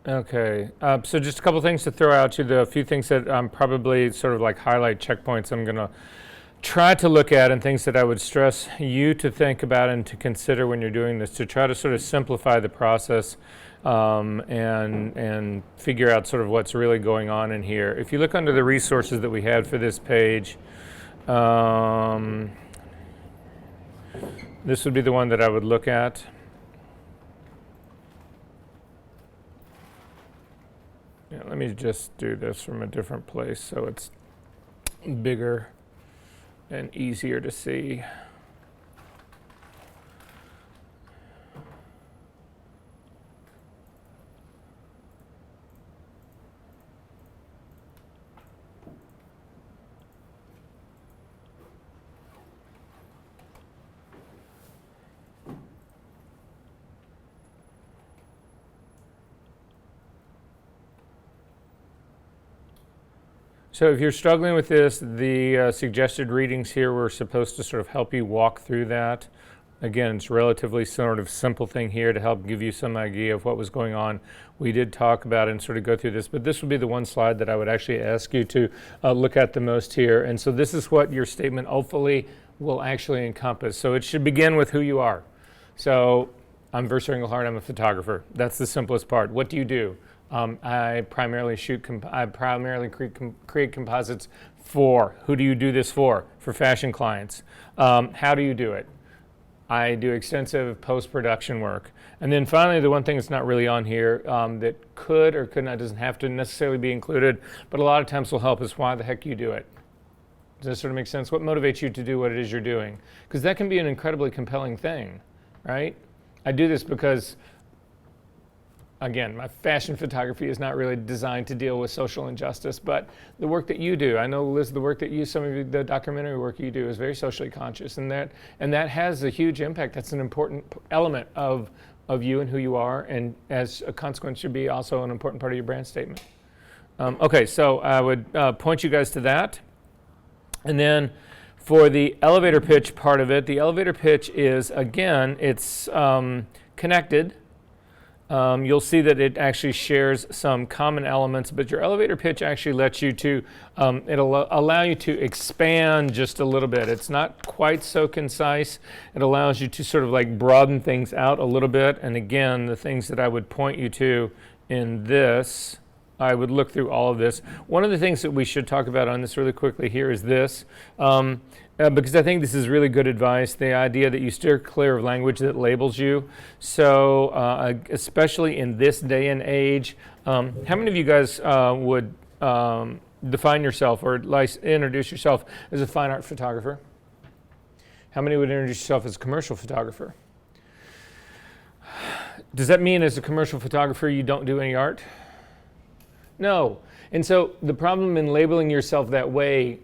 Okay, so just a couple things to throw out to you. The few things that probably sort of like highlight checkpoints I'm going to try to look at, and things that I would stress you to think about and to consider when you're doing this, to try to sort of simplify the process and figure out sort of what's really going on in here. If you look under the resources that we had for this page, this would be the one that I would look at. Yeah, let me just do this from a different place so it's bigger and easier to see. So if you're struggling with this, the suggested readings here were supposed to sort of help you walk through that. Again, it's a relatively sort of simple thing here to help give you some idea of what was going on. We did talk about it and sort of go through this, but this would be the one slide that I would actually ask you to look at the most here. And so this is what your statement hopefully will actually encompass. So it should begin with who you are. So I'm Verser Engelhardt, I'm a photographer. That's the simplest part. What do you do? I primarily create composites for. Who do you do this for? For fashion clients. How do you do it? I do extensive post-production work. And then finally, the one thing that's not really on here that could or could not, doesn't have to necessarily be included, but a lot of times will help, is why the heck you do it. Does that sort of make sense? What motivates you to do what it is you're doing? Because that can be an incredibly compelling thing, right? I do this because, again, my fashion photography is not really designed to deal with social injustice, but the work that you do, I know, Liz, the work that you, some of you, the documentary work you do is very socially conscious, and that has a huge impact. That's an important element of you and who you are, and as a consequence should be also an important part of your brand statement. Okay, so I would point you guys to that. And then for the elevator pitch part of it, the elevator pitch is, again, it's connected. You'll see that it actually shares some common elements, but your elevator pitch actually lets you to, it'll allow you to expand just a little bit. It's not quite so concise. It allows you to sort of like broaden things out a little bit. And again, the things that I would point you to in this, I would look through all of this. One of the things that we should talk about on this really quickly here is this. Because I think this is really good advice, the idea that you steer clear of language that labels you. So especially in this day and age, how many of you guys would define yourself or introduce yourself as a fine art photographer? How many would introduce yourself as a commercial photographer? Does that mean as a commercial photographer you don't do any art? No. And so the problem in labeling yourself that way,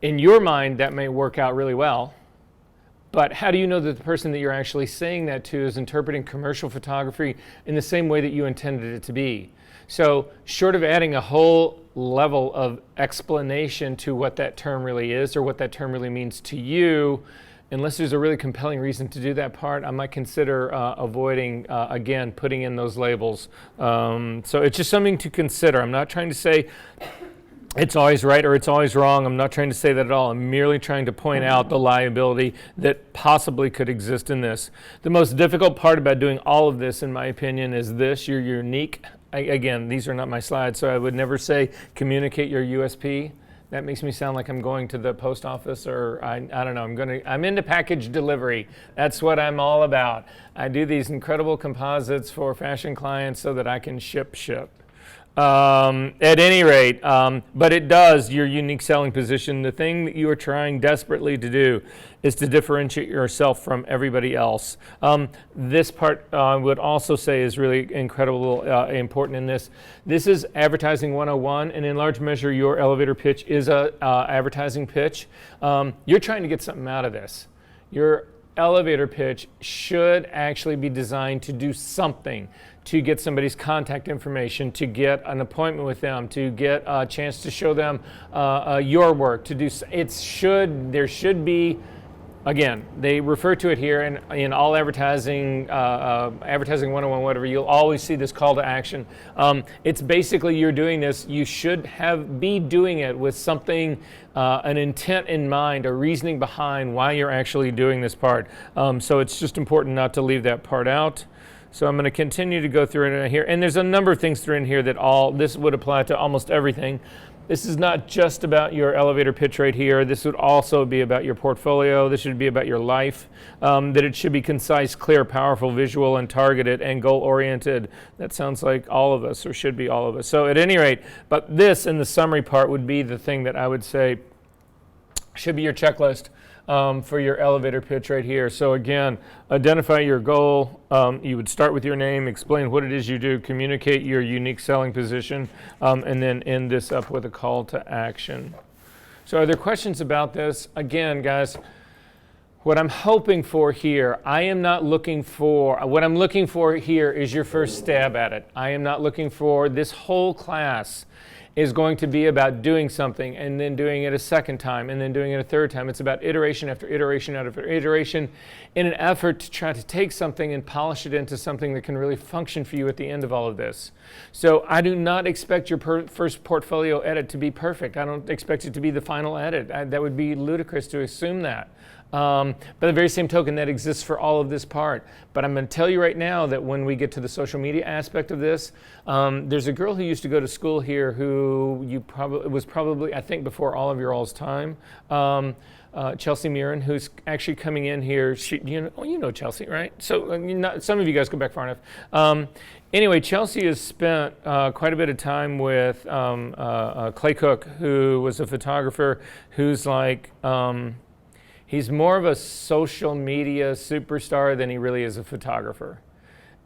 in your mind, that may work out really well, but how do you know that the person that you're actually saying that to is interpreting commercial photography in the same way that you intended it to be? So short of adding a whole level of explanation to what that term really is or what that term really means to you, unless there's a really compelling reason to do that part, I might consider avoiding, again, putting in those labels. So it's just something to consider. I'm not trying to say it's always right or it's always wrong. I'm not trying to say that at all. I'm merely trying to point out the liability that possibly could exist in this. The most difficult part about doing all of this, in my opinion, is this: you're unique. Again, these are not my slides, so I would never say communicate your USP. That makes me sound like I'm going to the post office, or I don't know, I'm into package delivery. That's what I'm all about. I do these incredible composites for fashion clients so that I can ship. At any rate, but it does, your unique selling position. The thing that you are trying desperately to do is to differentiate yourself from everybody else. This part I would also say is really incredibly important in this. This is advertising 101, and in large measure your elevator pitch is a advertising pitch. You're trying to get something out of this. Your elevator pitch should actually be designed to do something, to get somebody's contact information, to get an appointment with them, to get a chance to show them your work, to do. There should be Again, they refer to it here in all advertising, advertising 101, whatever, you'll always see this call to action. It's basically you're doing this, you should be doing it with something, an intent in mind, a reasoning behind why you're actually doing this part. So it's just important not to leave that part out. So I'm going to continue to go through it here. And there's a number of things through in here that this would apply to almost everything. This is not just about your elevator pitch right here. This would also be about your portfolio. This should be about your life. That it should be concise, clear, powerful, visual, and targeted, and goal-oriented. That sounds like all of us, or should be all of us. So at any rate, but this in the summary part would be the thing that I would say should be your checklist for your elevator pitch right here. So again, identify your goal. You would start with your name, explain what it is you do, communicate your unique selling position, and then end this up with a call to action. So are there questions about this? Again, guys, what I'm hoping for here, what I'm looking for here is your first stab at it. I am not looking for this whole class is going to be about doing something and then doing it a second time and then doing it a third time. It's about iteration after iteration after iteration in an effort to try to take something and polish it into something that can really function for you at the end of all of this. So I do not expect your first portfolio edit to be perfect. I don't expect it to be the final edit. That would be ludicrous to assume that. By the very same token, that exists for all of this part. But I'm going to tell you right now that when we get to the social media aspect of this, there's a girl who used to go to school here who was probably, I think, before all of your all's time, Chelsea Mirren, who's actually coming in here. You know Chelsea, right? So some of you guys go back far enough. Anyway, Chelsea has spent quite a bit of time with Clay Cook, who was a photographer who's like... he's more of a social media superstar than he really is a photographer.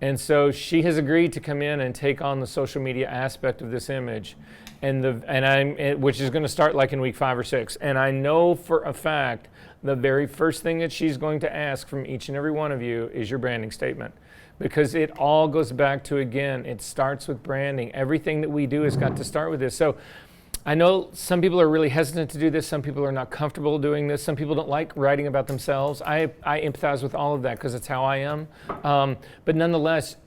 And so she has agreed to come in and take on the social media aspect of this image, which is going to start like in week 5 or 6. And I know for a fact the very first thing that she's going to ask from each and every one of you is your branding statement. Because it all goes back to, again, it starts with branding. Everything that we do has got to start with this. So I know some people are really hesitant to do this. Some people are not comfortable doing this. Some people don't like writing about themselves. I empathize with all of that because it's how I am. But nonetheless,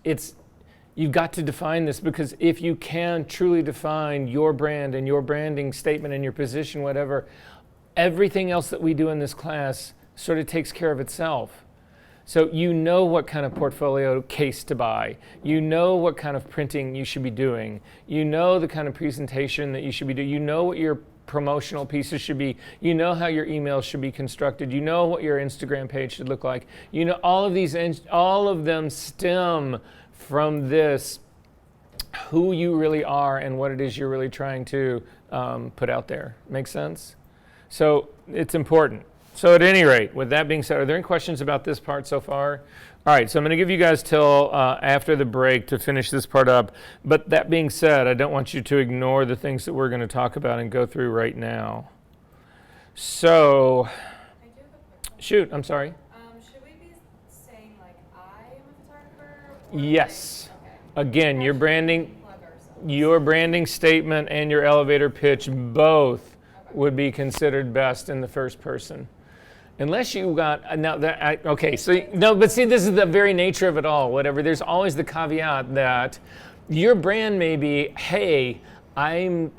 you've got to define this, because if you can truly define your brand and your branding statement and your position, whatever, everything else that we do in this class sort of takes care of itself. So you know what kind of portfolio case to buy. You know what kind of printing you should be doing. You know the kind of presentation that you should be doing. You know what your promotional pieces should be. You know how your emails should be constructed. You know what your Instagram page should look like. You know all of them stem from this, who you really are and what it is you're really trying to put out there. Make sense? So it's important. So at any rate, with that being said, are there any questions about this part so far? All right, so I'm going to give you guys till after the break to finish this part up. But that being said, I don't want you to ignore the things that we're going to talk about and go through right now. So, shoot, I'm sorry. Should we be saying, like, I am a photographer? Yes. Okay. Again, your branding statement and your elevator pitch both would be considered best in the first person. Unless you got, but see, this is the very nature of it all, whatever. There's always the caveat that your brand may be, hey, I'm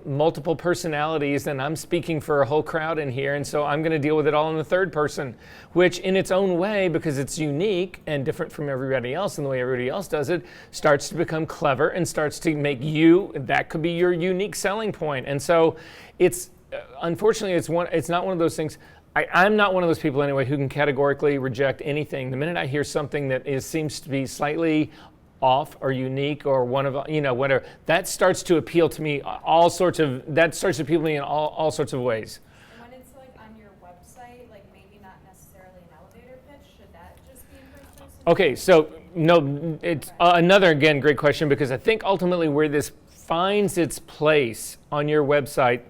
multiple personalities and I'm speaking for a whole crowd in here, and so I'm going to deal with it all in the third person, which in its own way, because it's unique and different from everybody else and the way everybody else does it, starts to become clever and starts to make that could be your unique selling point. And so unfortunately, it's not one of those things. I'm not one of those people anyway who can categorically reject anything. The minute I hear something that seems to be slightly off or unique or one of, whatever, that starts to appeal to me in all sorts of ways. When it's like on your website, like maybe not necessarily an elevator pitch, should that just be in first person? Okay, so no, it's another, again, great question, because I think ultimately where this finds its place on your website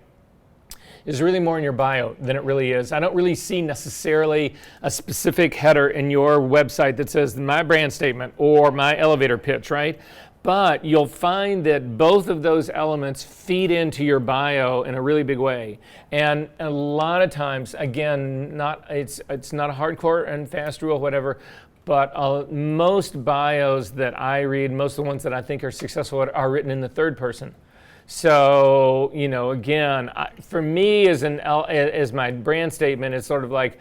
is really more in your bio than it really is. I don't really see necessarily a specific header in your website that says my brand statement or my elevator pitch, right? But you'll find that both of those elements feed into your bio in a really big way. And a lot of times, again, it's not a hardcore and fast rule, whatever, but most bios that I read, most of the ones that I think are successful are written in the third person. So, again, for me as my brand statement, it's sort of like,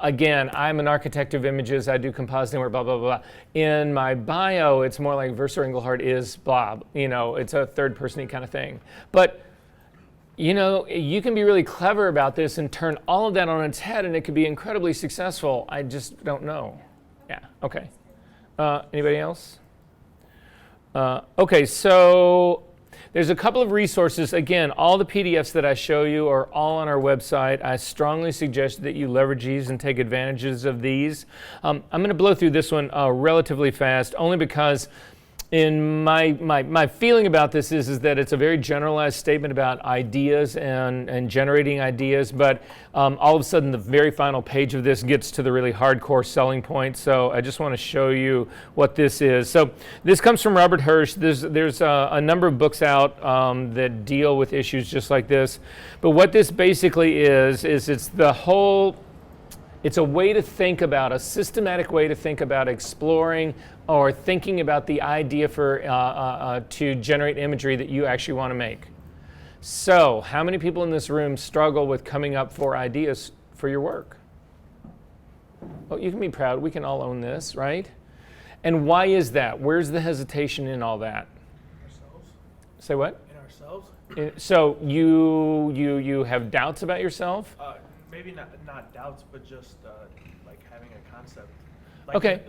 again, I'm an architect of images, I do compositing work, blah, blah, blah. In my bio, it's more like Verser Engelhardt is blah. It's a third person kind of thing. But, you can be really clever about this and turn all of that on its head, and it could be incredibly successful. I just don't know. Yeah, okay. Anybody else? Okay, so there's a couple of resources. Again, all the PDFs that I show you are all on our website. I strongly suggest that you leverage these and take advantages of these. I'm going to blow through this one relatively fast, only because in my feeling about this is that it's a very generalized statement about ideas and generating ideas, but all of a sudden the very final page of this gets to the really hardcore selling point. So I just want to show you what this is. So this comes from Robert Hirsch. There's a number of books out that deal with issues just like this. But what this basically is it's a way to think about, a systematic way to think about exploring or thinking about the idea to generate imagery that you actually want to make. So, how many people in this room struggle with coming up for ideas for your work? Oh, you can be proud. We can all own this, right? And why is that? Where's the hesitation in all that? Ourselves. Say what? In ourselves. So you have doubts about yourself? Maybe not doubts, but just like having a concept. Okay.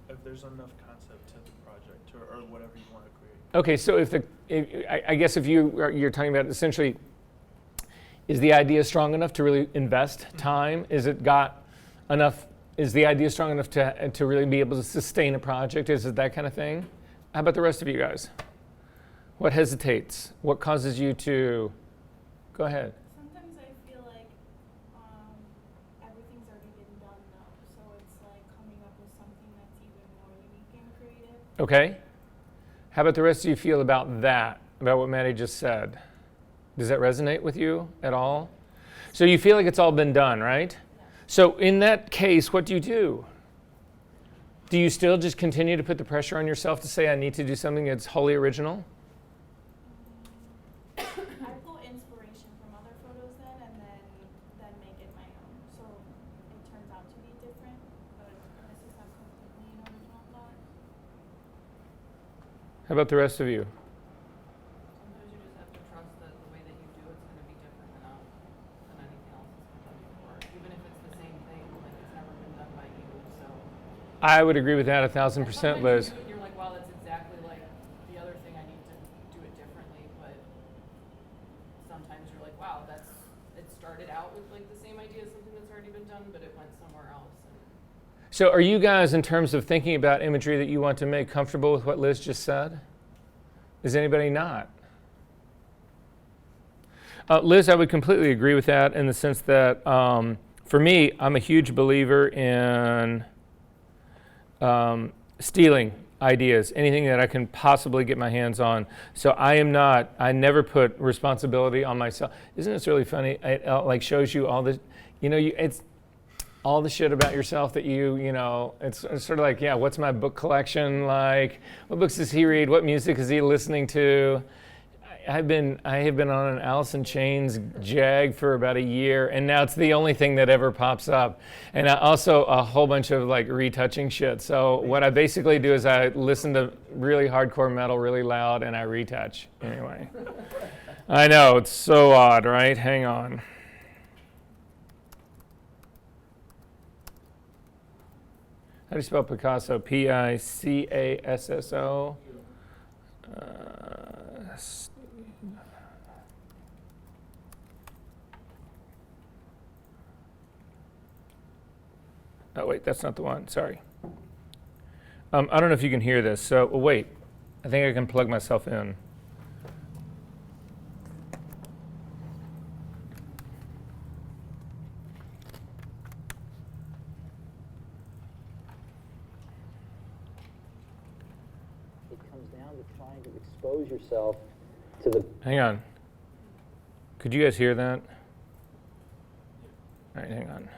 If there's enough concept to the project or whatever you want to create. Okay, so I guess if you're talking about essentially, is the idea strong enough to really invest time? Is the idea strong enough to really be able to sustain a project? Is it that kind of thing? How about the rest of you guys? What hesitates? What causes you to go ahead? Sometimes I feel like everything's already been done though, so it's like coming up with something that's even more unique and creative. Okay. How about the rest of you feel about that, about what Maddie just said? Does that resonate with you at all? So you feel like it's all been done, right? Yeah. So in that case, what do you do? Do you still just continue to put the pressure on yourself to say, I need to do something that's wholly original? I pull inspiration from other photos and then make it my own. So it turns out to be different, but this is not completely an original thought. How about the rest of you? Sometimes you just have to trust that the way that you do it's going to be different enough than anything else that's been done before. Even if it's the same thing, like it's never been done by you. So I would agree with that 1,000%, sometimes Liz. you do it and you're like, wow, that's exactly like the other thing. I need to do it differently. But sometimes you're like, wow, it started out with like the same idea as something that's already been done, but it went somewhere else. So are you guys, in terms of thinking about imagery that you want to make, comfortable with what Liz just said? Is anybody not? Liz, I would completely agree with that in the sense that, for me, I'm a huge believer in stealing ideas, anything that I can possibly get my hands on. So I never put responsibility on myself. Isn't this really funny? It like shows you all the, it's all the shit about yourself that it's sort of like, yeah, what's my book collection like? What books does he read? What music is he listening to? I have been on an Alice in Chains jag for about a year, and now it's the only thing that ever pops up. And also a whole bunch of like retouching shit. So what I basically do is I listen to really hardcore metal really loud and I retouch. Anyway. I know, it's so odd, right? Hang on. How do you spell Picasso? Picasso. Oh, wait, that's not the one. Sorry. I don't know if you can hear this. So, wait. I think I can plug myself in. comes down to trying to expose yourself to the... Hang on. Could you guys hear that? All right, hang on.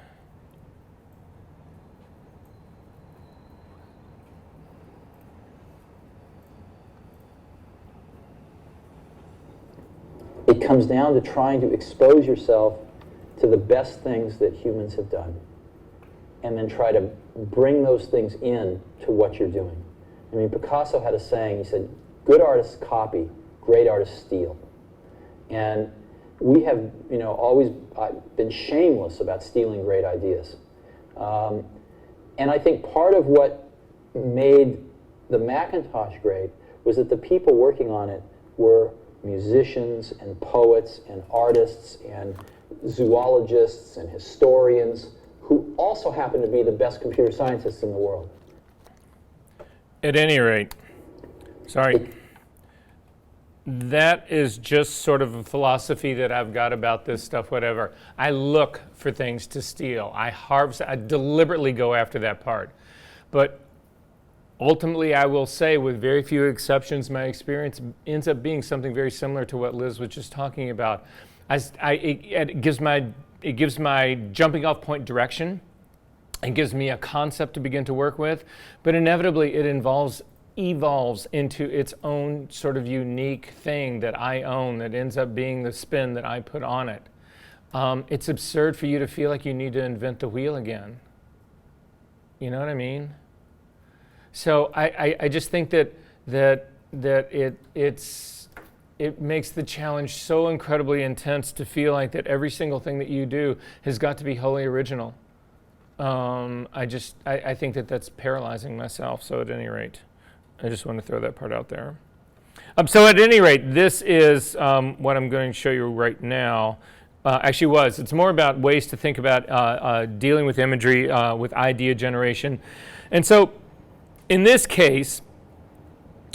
It comes down to trying to expose yourself to the best things that humans have done, and then try to bring those things in to what you're doing. I mean, Picasso had a saying, he said, good artists copy, great artists steal. And we have, always been shameless about stealing great ideas. And I think part of what made the Macintosh great was that the people working on it were musicians and poets and artists and zoologists and historians who also happen to be the best computer scientists in the world. At any rate, sorry, that is just sort of a philosophy that I've got about this stuff, whatever. I look for things to steal. I harvest, I deliberately go after that part. But ultimately, I will say, with very few exceptions, my experience ends up being something very similar to what Liz was just talking about. It gives my jumping off point direction. It gives me a concept to begin to work with, but inevitably it evolves into its own sort of unique thing that I own that ends up being the spin that I put on it. It's absurd for you to feel like you need to invent the wheel again. You know what I mean? So I just think that it makes the challenge so incredibly intense to feel like that every single thing that you do has got to be wholly original. I think that that's paralyzing myself. So at any rate, I just want to throw that part out there. So at any rate, this is what I'm going to show you right now. It's more about ways to think about dealing with imagery, with idea generation. And so in this case,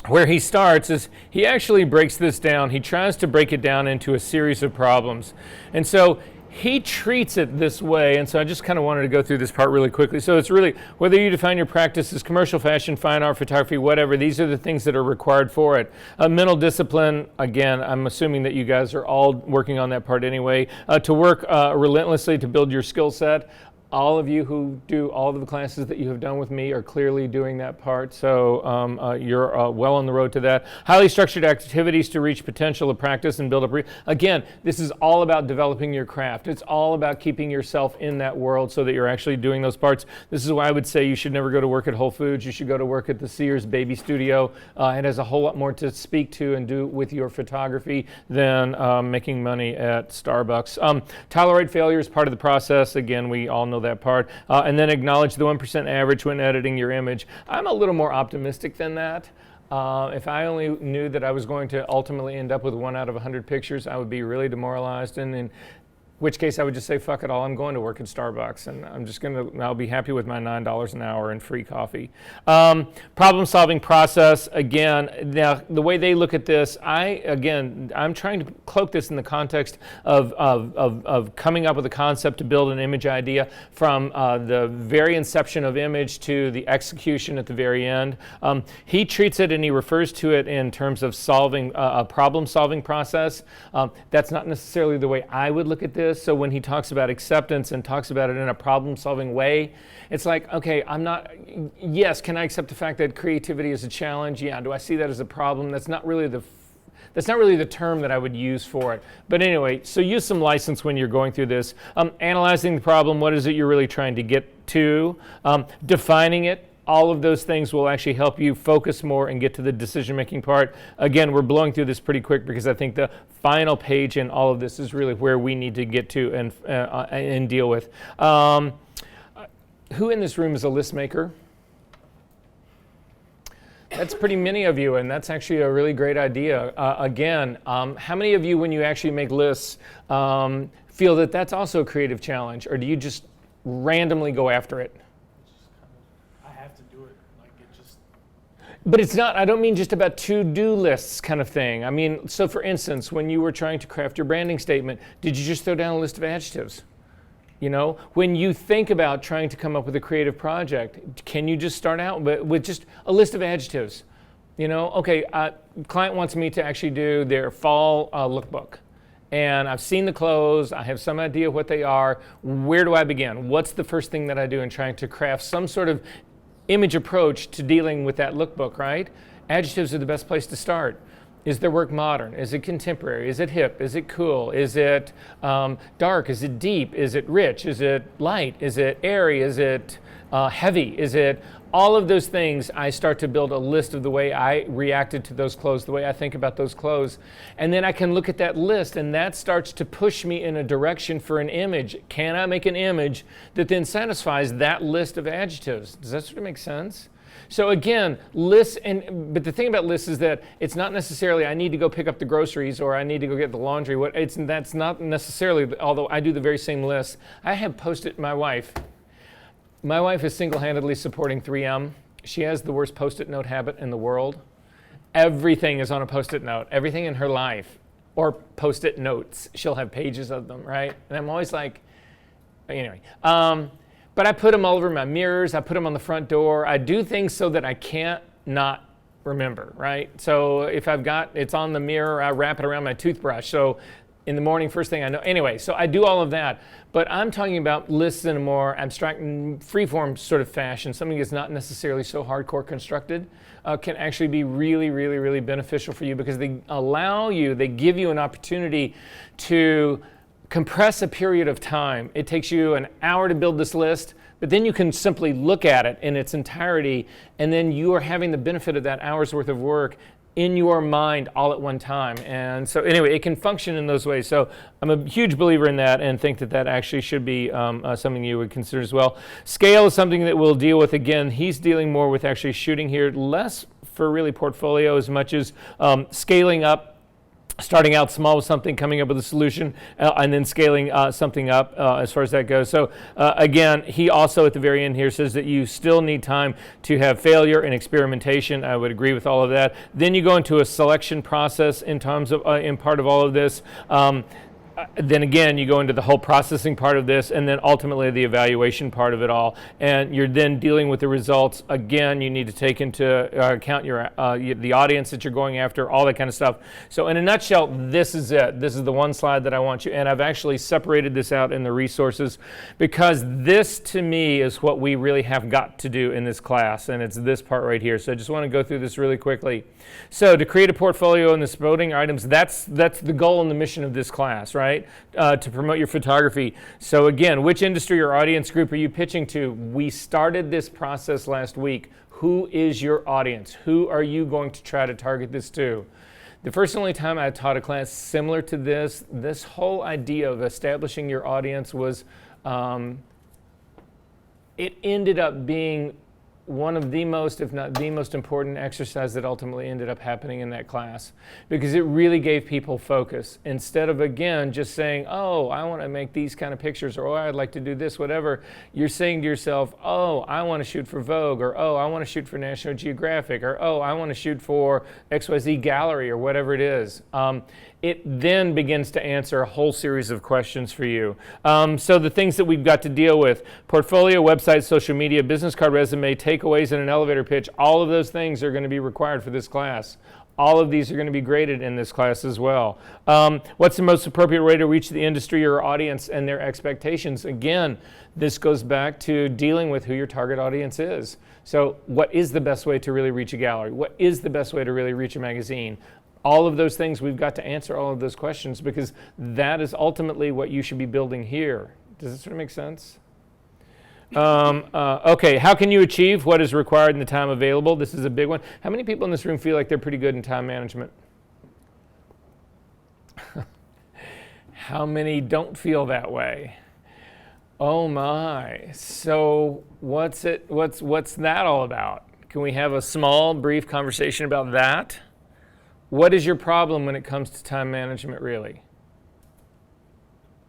where he starts is he actually breaks this down. He tries to break it down into a series of problems. And so he treats it this way, and so I just kind of wanted to go through this part really quickly. So it's really, whether you define your practice as commercial, fashion, fine art, photography, whatever, these are the things that are required for it. Mental discipline, again, I'm assuming that you guys are all working on that part anyway. To work relentlessly to build your skill set. All of you who do all of the classes that you have done with me are clearly doing that part, so you're well on the road to that. Highly structured activities to reach potential of practice and build up. Again, this is all about developing your craft. It's all about keeping yourself in that world so that you're actually doing those parts. This is why I would say you should never go to work at Whole Foods. You should go to work at the Sears Baby Studio. It has a whole lot more to speak to and do with your photography than making money at Starbucks. Tolerate failure is part of the process. Again, we all know that part. And then acknowledge the 1% average when editing your image. I'm a little more optimistic than that. If I only knew that I was going to ultimately end up with 1 out of 100 pictures, I would be really demoralized. And in which case I would just say, fuck it all, I'm going to work at Starbucks, and I'll be happy with my $9 an hour and free coffee. Problem-solving process, again, now the way they look at this, I'm trying to cloak this in the context of coming up with a concept to build an image idea from the very inception of image to the execution at the very end. He treats it and he refers to it in terms of solving a problem-solving process. That's not necessarily the way I would look at this. So when he talks about acceptance and talks about it in a problem-solving way, it's like, okay, yes, can I accept the fact that creativity is a challenge? Yeah, do I see that as a problem? That's not really the term that I would use for it. But anyway, so use some license when you're going through this. Analyzing the problem, what is it you're really trying to get to? Defining it. All of those things will actually help you focus more and get to the decision-making part. Again, we're blowing through this pretty quick because I think the final page in all of this is really where we need to get to and deal with. Who in this room is a list maker? That's pretty many of you, and that's actually a really great idea. Again, how many of you, when you actually make lists, feel that that's also a creative challenge, or do you just randomly go after it? But it's not, I don't mean just about to-do lists kind of thing. I mean, so for instance, when you were trying to craft your branding statement, did you just throw down a list of adjectives? You know, when you think about trying to come up with a creative project, can you just start out with just a list of adjectives? Okay, client wants me to actually do their fall lookbook. And I've seen the clothes, I have some idea of what they are. Where do I begin? What's the first thing that I do in trying to craft some sort of image approach to dealing with that lookbook, right? Adjectives are the best place to start. Is their work modern? Is it contemporary? Is it hip? Is it cool? Is it dark? Is it deep? Is it rich? Is it light? Is it airy? Is it heavy? Is it all of those things? I start to build a list of the way I reacted to those clothes, the way I think about those clothes. And then I can look at that list, and that starts to push me in a direction for an image. Can I make an image that then satisfies that list of adjectives? Does that sort of make sense? So again, lists, but the thing about lists is that it's not necessarily I need to go pick up the groceries or I need to go get the laundry. That's not necessarily, although I do the very same list. I have Post-it, my wife is single-handedly supporting 3M. She has the worst Post-it note habit in the world. Everything is on a Post-it note, everything in her life, or Post-it notes. She'll have pages of them, right? And I'm always like, anyway. But I put them all over my mirrors. I put them on the front door. I do things so that I can't not remember, right? So if it's on the mirror, I wrap it around my toothbrush. So in the morning, first thing I know. Anyway, so I do all of that. But I'm talking about lists in a more abstract, freeform sort of fashion. Something that's not necessarily so hardcore constructed can actually be really, really, really beneficial for you because they give you an opportunity to compress a period of time. It takes you an hour to build this list, but then you can simply look at it in its entirety, and then you are having the benefit of that hour's worth of work in your mind all at one time. And so anyway, it can function in those ways. So I'm a huge believer in that and think that actually should be something you would consider as well. Scale is something that we'll deal with. Again, he's dealing more with actually shooting here, less for really portfolio as much as scaling up, starting out small with something, coming up with a solution, and then scaling something up as far as that goes. So again, he also at the very end here says that you still need time to have failure and experimentation. I would agree with all of that. Then you go into a selection process in terms of in part of all of this. Then again, you go into the whole processing part of this, and then ultimately the evaluation part of it all. And you're then dealing with the results. Again, you need to take into account the audience that you're going after, all that kind of stuff. So in a nutshell, this is it. This is the one slide that I want you, and I've actually separated this out in the resources because this, to me, is what we really have got to do in this class, and it's this part right here. So I just want to go through this really quickly. So to create a portfolio and the promoting items, that's the goal and the mission of this class, right? To promote your photography. So again, which industry or audience group are you pitching to? We started this process last week. Who is your audience? Who are you going to try to target this to? The first and only time I taught a class similar to this whole idea of establishing your audience was, it ended up being one of the most, if not the most important exercise that ultimately ended up happening in that class, because it really gave people focus. Instead of, again, just saying, oh, I want to make these kind of pictures, or oh, I'd like to do this, whatever, you're saying to yourself, oh, I want to shoot for Vogue, or oh, I want to shoot for National Geographic, or oh, I want to shoot for XYZ Gallery, or whatever it is. It then begins to answer a whole series of questions for you. So the things that we've got to deal with: portfolio, website, social media, business card, resume, takeaways, and an elevator pitch. All of those things are going to be required for this class. All of these are going to be graded in this class as well. What's the most appropriate way to reach the industry or audience and their expectations? Again, this goes back to dealing with who your target audience is. So what is the best way to really reach a gallery? What is the best way to really reach a magazine? All of those things, we've got to answer all of those questions, because that is ultimately what you should be building here. Does this sort of make sense? Okay, how can you achieve what is required in the time available? This is a big one. How many people in this room feel like they're pretty good in time management? How many don't feel that way? Oh my. So what's that all about? Can we have a small, brief conversation about that? What is your problem when it comes to time management, really?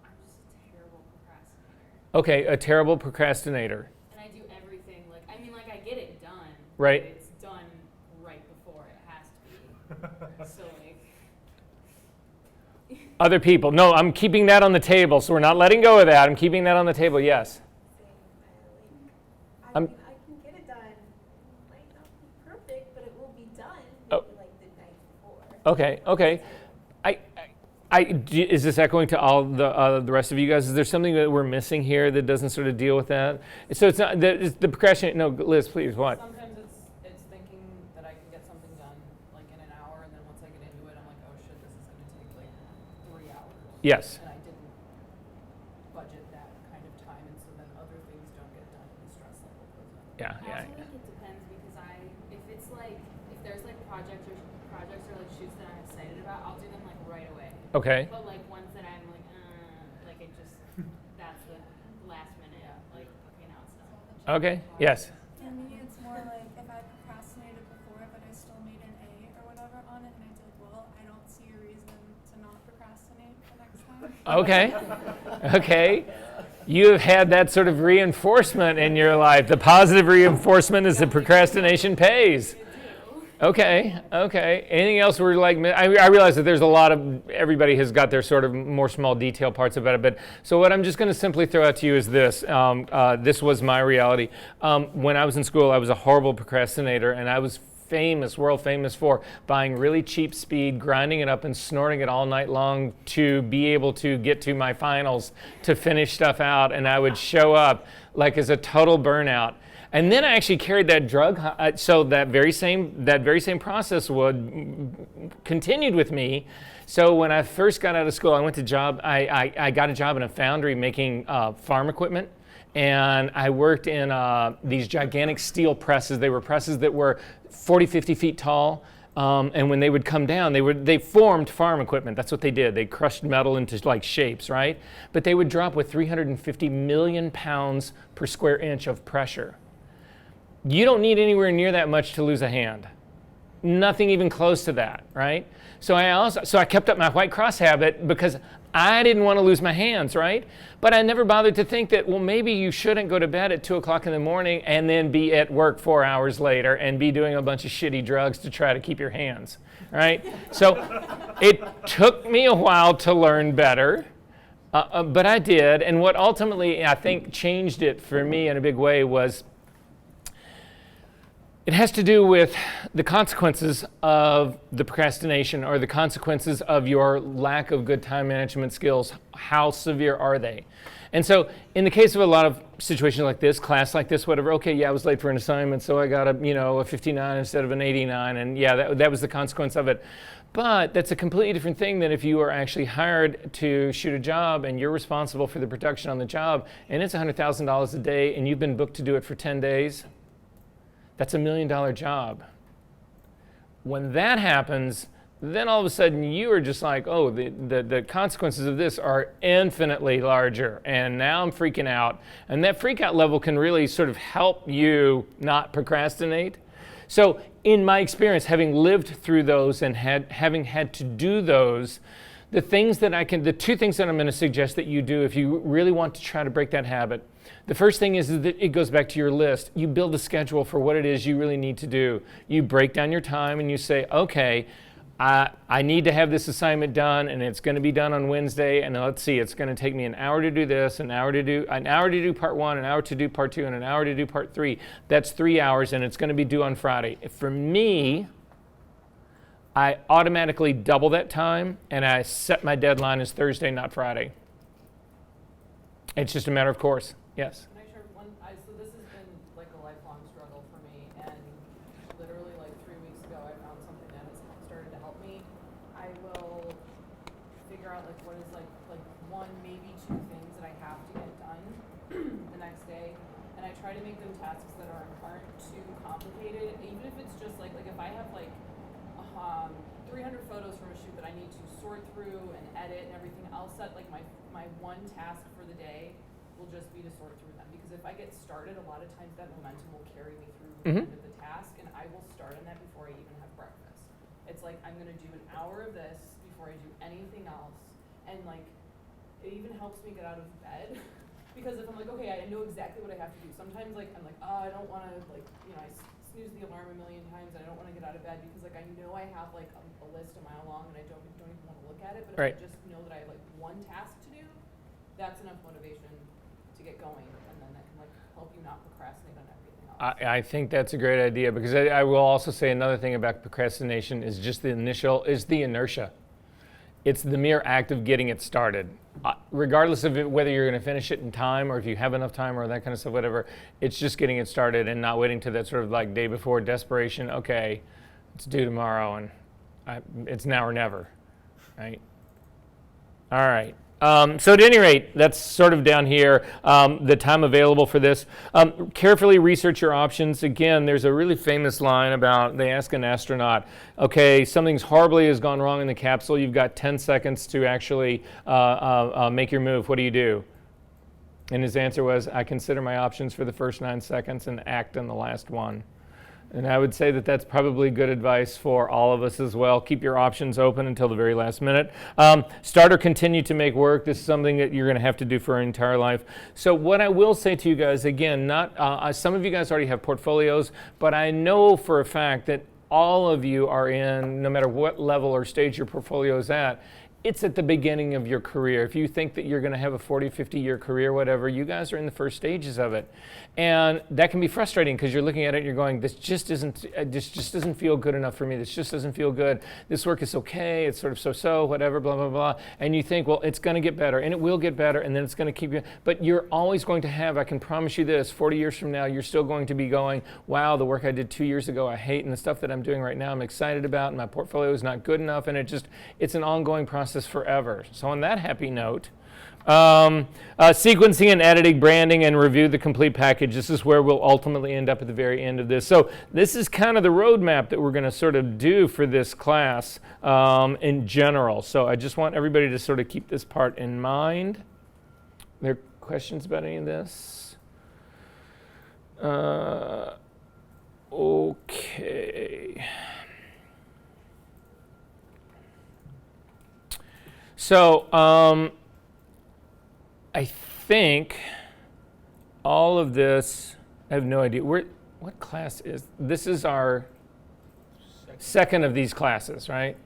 I'm just a terrible procrastinator. Okay, a terrible procrastinator. And I do everything, I get it done. Right. But it's done right before it has to be. So Other people. No, I'm keeping that on the table, so we're not letting go of that. I'm keeping that on the table, yes. I can get it done. It might not be perfect, but it will be done Oh. maybe like the night before. Okay. Is this echoing to all the rest of you guys? Is there something that we're missing here that doesn't sort of deal with that? So it's not the procrastination. No, Liz, please. What? Sometimes it's thinking that I can get something done like in an hour, and then once I get into it, I'm like, oh shit, this is going to take like 3 hours. Yes. And I didn't budget that kind of time, and so then other things don't get done, and the stress level goes up. Yeah. I also think it depends because if it's like, if there's like projects or like shoots that I'm excited about, I'll do them like right away. Okay. But like ones that I'm like it just, that's the last minute, like, okay, now it's done. Okay. Yes. For me, it's more like if I procrastinated before, but I still made an A or whatever on it, and I did well, I don't see a reason to not procrastinate the next time. Okay. You have had that sort of reinforcement in your life. The positive reinforcement is that procrastination pays. Okay. Anything else we're like, I realize that there's a lot of, everybody has got their sort of more small detail parts about it, but so what I'm just going to simply throw out to you is this. This was my reality. When I was in school, I was a horrible procrastinator, and I was world famous for buying really cheap speed, grinding it up and snorting it all night long to be able to get to my finals, to finish stuff out, and I would show up like as a total burnout. And then I actually carried that drug, so that very same process continued with me. So when I first got out of school, I got a job in a foundry making farm equipment. And I worked in these gigantic steel presses. They were presses that were 40, 50 feet tall. And when they would come down, they formed farm equipment. That's what they did. They crushed metal into like shapes, right? But they would drop with 350 million pounds per square inch of pressure. You don't need anywhere near that much to lose a hand. Nothing even close to that, right? So I kept up my white cross habit because I didn't want to lose my hands, right? But I never bothered to think that, well, maybe you shouldn't go to bed at 2 o'clock in the morning and then be at work 4 hours later and be doing a bunch of shitty drugs to try to keep your hands, right? So it took me a while to learn better, but I did. And what ultimately I think changed it for me in a big way was it has to do with the consequences of the procrastination or the consequences of your lack of good time management skills. How severe are they? And so in the case of a lot of situations like this, class like this, whatever, okay, yeah, I was late for an assignment, so I got a 59 instead of an 89, and yeah, that was the consequence of it. But that's a completely different thing than if you are actually hired to shoot a job and you're responsible for the production on the job, and it's $100,000 a day, and you've been booked to do it for 10 days. That's $1 million job. When that happens, then all of a sudden you are just like, oh, the consequences of this are infinitely larger, and now I'm freaking out. And that freak out level can really sort of help you not procrastinate. So in my experience, having lived through those and having had to do those, the two things that I'm going to suggest that you do if you really want to try to break that habit. The first thing is that it goes back to your list. You build a schedule for what it is you really need to do. You break down your time and you say, okay, I need to have this assignment done, and it's going to be done on Wednesday, and let's see, it's going to take me an hour to do this, an hour to do part 1, an hour to do part 2, and an hour to do part 3. That's 3 hours, and it's going to be due on Friday. For me, I automatically double that time, and I set my deadline as Thursday, not Friday. It's just a matter of course. Yes? Can I share one? So this has been like a lifelong struggle for me, and literally like 3 weeks ago I found something that has started to help me. I will figure out like what is like 1, maybe 2 things that I have to get done the next day, and I try to make them tasks that aren't too complicated, even if it's just like if I have like 300 photos from a shoot that I need to sort through and edit and everything, I'll set like my one task for the day will just be to sort through them, because if I get started, a lot of times that momentum will carry me through the end of the task, and I will start on that before I even have breakfast. It's like I'm going to do an hour of this before I do anything else, and like it even helps me get out of bed because if I'm like, okay, I know exactly what I have to do. Sometimes like I'm like, oh, I don't want to I snooze the alarm a million times and I don't want to get out of bed because like I know I have like a list a mile long and I don't even want to look at it, but if I just know that I have like one task to do, that's enough motivation to get going, and then that can like help you not procrastinate on everything else. I think that's a great idea, because I will also say another thing about procrastination is just the inertia. It's the mere act of getting it started. Regardless of whether you're going to finish it in time or if you have enough time or that kind of stuff, whatever, it's just getting it started and not waiting to that sort of like day before desperation. Okay, it's due tomorrow and it's now or never, right? All right. So at any rate, that's sort of down here, the time available for this. Carefully research your options. Again, there's a really famous line about, they ask an astronaut, okay, something's horribly has gone wrong in the capsule. You've got 10 seconds to actually make your move. What do you do? And his answer was, I consider my options for the first 9 seconds and act on the last one. And I would say that that's probably good advice for all of us as well. Keep your options open until the very last minute. Start or continue to make work. This is something that you're going to have to do for your entire life. So what I will say to you guys, again, not some of you guys already have portfolios, but I know for a fact that all of you are in, no matter what level or stage your portfolio is at, it's at the beginning of your career. If you think that you're going to have a 40, 50-year career, whatever, you guys are in the first stages of it. And that can be frustrating because you're looking at it and you're going, this just doesn't feel good enough for me. This just doesn't feel good. This work is okay. It's sort of so-so, whatever, blah, blah, blah. And you think, well, it's going to get better, and it will get better, and then it's going to keep you. But you're always going to have, I can promise you this, 40 years from now, you're still going to be going, wow, the work I did 2 years ago, I hate, and the stuff that I'm doing right now, I'm excited about, and my portfolio is not good enough, and it's an ongoing process forever. So on that happy note, sequencing and editing, branding, and review the complete package. This is where we'll ultimately end up at the very end of this. So this is kind of the roadmap that we're going to sort of do for this class in general. So I just want everybody to sort of keep this part in mind. Are there questions about any of this? Okay. So I think all of this, I have no idea. What class is this? Is our second of these classes, right?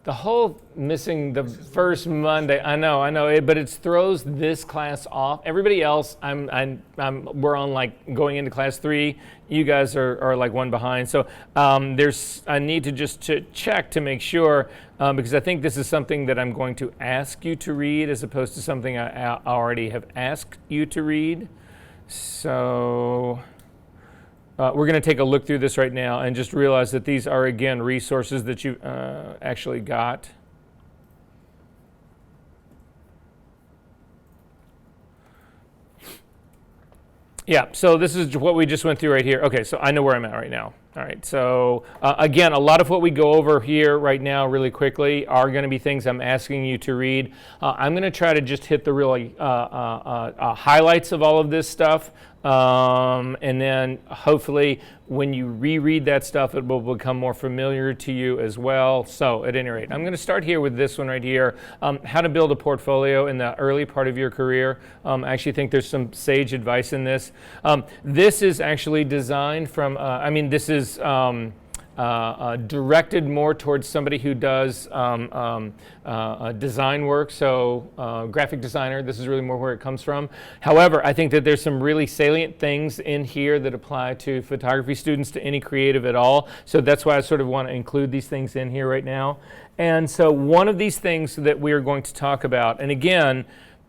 The whole missing the first Monday, I know, but it throws this class off. Everybody else, we're on like going into class 3. You guys are like one behind. So I need to just check to make sure, because I think this is something that I'm going to ask you to read as opposed to something I already have asked you to read. So we're going to take a look through this right now and just realize that these are, again, resources that you actually got. Yeah, so this is what we just went through right here. Okay, so I know where I'm at right now. All right, so again, a lot of what we go over here right now really quickly are going to be things I'm asking you to read. I'm going to try to just hit the really highlights of all of this stuff, and then hopefully when you reread that stuff, it will become more familiar to you as well. So at any rate, I'm going to start here with this one right here, how to build a portfolio in the early part of your career. I actually think there's some sage advice in this. This is actually designed from, this is directed more towards somebody who does design work, so graphic designer. This is really more where it comes from. However, I think that there's some really salient things in here that apply to photography students, to any creative at all. So that's why I sort of want to include these things in here right now. And so one of these things that we are going to talk about, and again,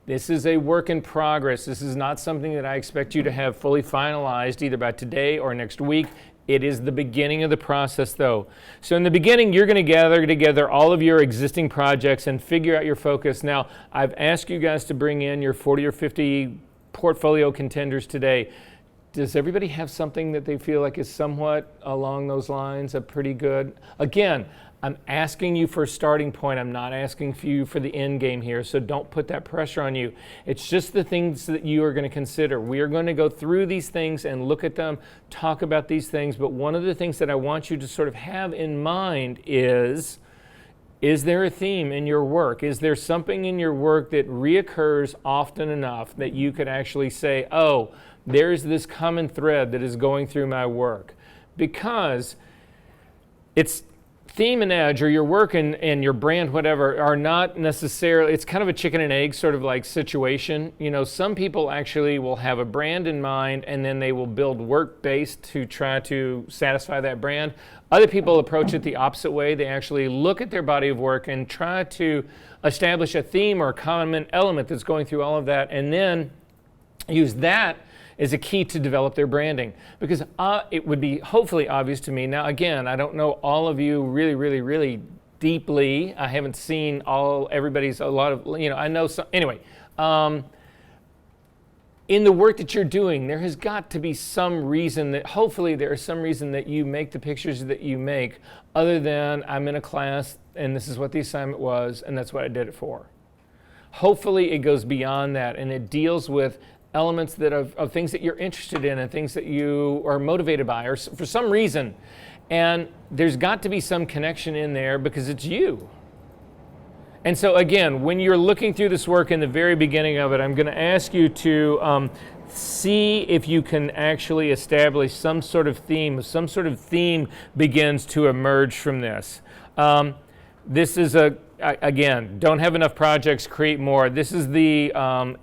this is a work in progress. This is not something that I expect you to have fully finalized either by today or next week. It is the beginning of the process, though. So in the beginning, you're going to gather together all of your existing projects and figure out your focus. Now, I've asked you guys to bring in your 40 or 50 portfolio contenders today. Does everybody have something that they feel like is somewhat along those lines, pretty good? Again, I'm asking you for a starting point. I'm not asking for you for the end game here, so don't put that pressure on you. It's just the things that you are going to consider. We are going to go through these things and look at them, talk about these things, but one of the things that I want you to sort of have in mind is there a theme in your work? Is there something in your work that reoccurs often enough that you could actually say, oh, there's this common thread that is going through my work? Because it's theme and edge, or your work and your brand, whatever, are not necessarily, it's kind of a chicken and egg sort of like situation. You know, some people actually will have a brand in mind and then they will build work based to try to satisfy that brand. Other people approach it the opposite way. They actually look at their body of work and try to establish a theme or a common element that's going through all of that, and then use that is a key to develop their branding. Because it would be hopefully obvious to me. Now, again, I don't know all of you really deeply. I haven't seen everybody's, a lot of, you know, I know some, anyway. In the work that you're doing, there has got to be some reason that, hopefully there is some reason that you make the pictures that you make, other than I'm in a class and this is what the assignment was and that's what I did it for. Hopefully it goes beyond that and it deals with elements that of things that you're interested in and things that you are motivated by, or for some reason. And there's got to be some connection in there because it's you. And so again, when you're looking through this work in the very beginning of it, I'm going to ask you to see if you can actually establish some sort of theme. Some sort of theme begins to emerge from this. This is again, don't have enough projects, create more. This is the,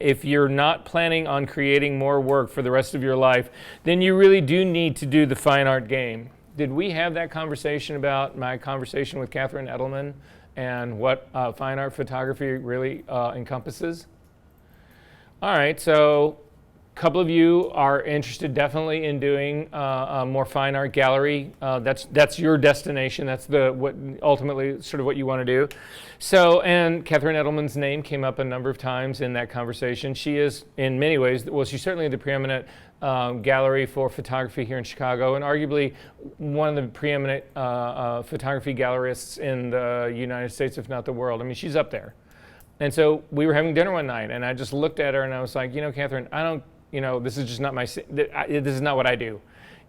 if you're not planning on creating more work for the rest of your life, then you really do need to do the fine art game. Did we have that conversation about my conversation with Catherine Edelman and what fine art photography really encompasses? All right, so a couple of you are interested definitely in doing a more fine art gallery. That's your destination. That's what ultimately sort of what you want to do. So, and Catherine Edelman's name came up a number of times in that conversation. She is, in many ways, well, she's certainly the preeminent gallery for photography here in Chicago, and arguably one of the preeminent photography gallerists in the United States, if not the world. I mean, she's up there. And so we were having dinner one night, and I just looked at her and I was like, you know, Catherine, I don't, you know, this is just not this is not what I do.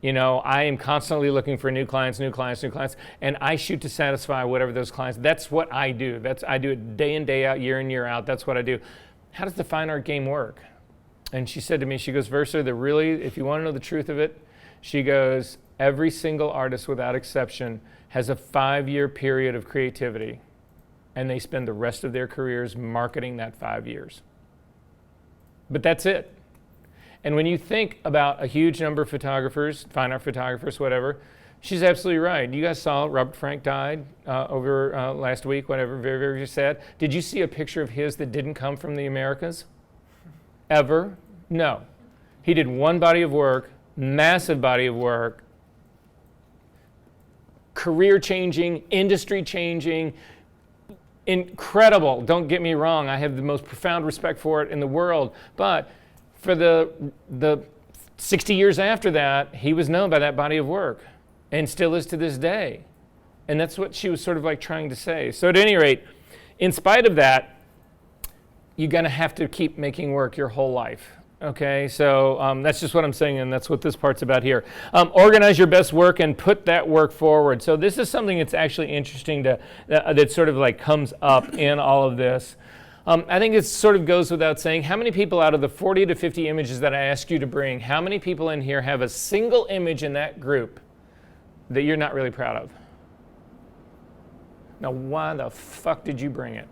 You know, I am constantly looking for new clients, and I shoot to satisfy whatever those clients. That's what I do. I do it day in, day out, year in, year out. That's what I do. How does the fine art game work? And she said to me, she goes, Versa, if you want to know the truth of it, she goes, every single artist without exception has a 5-year period of creativity, and they spend the rest of their careers marketing that 5 years. But that's it. And when you think about a huge number of photographers, fine art photographers, whatever, she's absolutely right. You guys saw Robert Frank died over last week, whatever, very, very sad. Did you see a picture of his that didn't come from the Americas? Ever? No. He did one body of work, massive body of work, career changing, industry changing, incredible. Don't get me wrong, I have the most profound respect for it in the world, but for the 60 years after that, he was known by that body of work and still is to this day. And that's what she was sort of like trying to say. So at any rate, in spite of that, you're going to have to keep making work your whole life. Okay, so that's just what I'm saying, and that's what this part's about here. Organize your best work and put that work forward. So this is something that's actually interesting that sort of like comes up in all of this. I think it sort of goes without saying, how many people out of the 40 to 50 images that I asked you to bring, how many people in here have a single image in that group that you're not really proud of? Now, why the fuck did you bring it?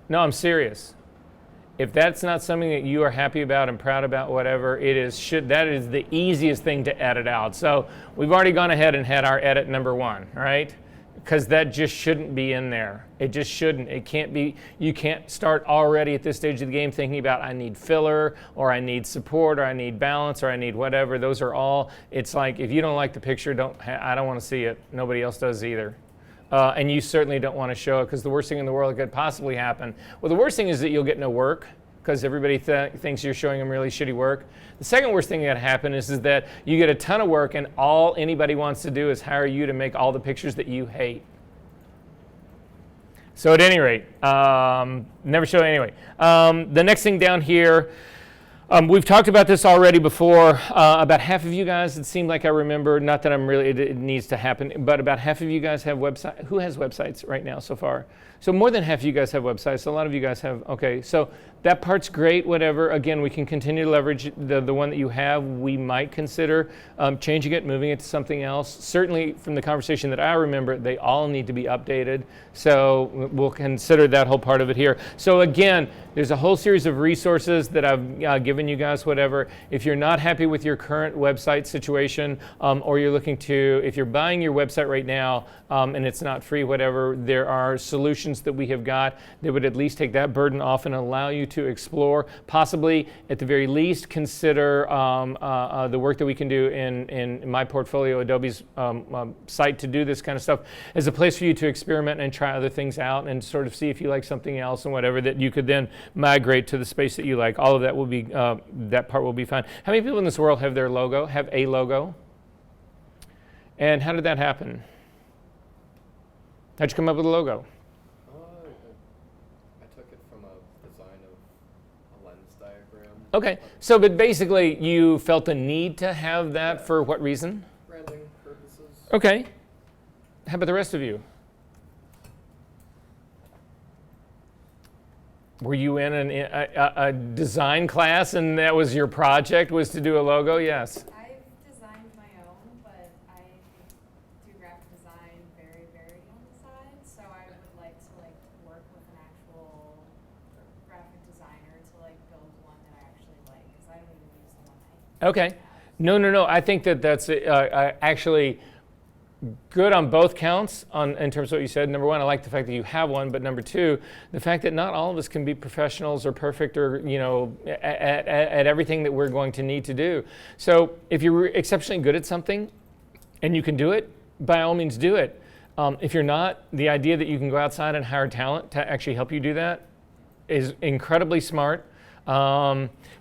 No, I'm serious. If that's not something that you are happy about and proud about, whatever, that is the easiest thing to edit out. So we've already gone ahead and had our edit number 1, right? Because that just shouldn't be in there. It just shouldn't. It can't be. You can't start already at this stage of the game thinking about I need filler, or I need support, or I need balance, or I need whatever. Those are all, it's like if you don't like the picture, I don't want to see it. Nobody else does either. And you certainly don't want to show it, because the worst thing in the world that could possibly happen. Well, the worst thing is that you'll get no work, because everybody thinks you're showing them really shitty work. The second worst thing that happen is that you get a ton of work and all anybody wants to do is hire you to make all the pictures that you hate. So at any rate, never show it anyway. The next thing down here, we've talked about this already before. About half of you guys, it seemed like I remember, not that I'm really, it needs to happen, but about half of you guys have websites. Who has websites right now so far? So more than half of you guys have websites. A lot of you guys have, okay. So that part's great, whatever. Again, we can continue to leverage the one that you have. We might consider changing it, moving it to something else. Certainly from the conversation that I remember, they all need to be updated. So we'll consider that whole part of it here. So again, there's a whole series of resources that I've given you guys, whatever. If you're not happy with your current website situation, or you're looking to, if you're buying your website right now and it's not free, whatever, there are solutions that we have got that would at least take that burden off and allow you to explore, possibly at the very least consider the work that we can do in my portfolio, Adobe's site, to do this kind of stuff as a place for you to experiment and try other things out and sort of see if you like something else and whatever, that you could then migrate to the space that you like. All of that will be, that part will be fine. How many people in this world have their logo, have a logo? And how did that happen? How'd you come up with a logo? I took it from a design of a lens diagram. Okay, so but basically you felt the need to have that for what reason? Branding purposes. Okay. How about the rest of you? Were you in a design class and that was your project, was to do a logo? Yes. I've designed my own, but I do graphic design very, very on the side. So I would like to work with an actual graphic designer to build one that I actually like, because I don't even use the one I Okay. No. I think that's actually good on both counts in terms of what you said. Number one, I like the fact that you have one, but number two, the fact that not all of us can be professionals or perfect or, at everything that we're going to need to do. So if you're exceptionally good at something and you can do it, by all means do it. If you're not, the idea that you can go outside and hire talent to actually help you do that is incredibly smart.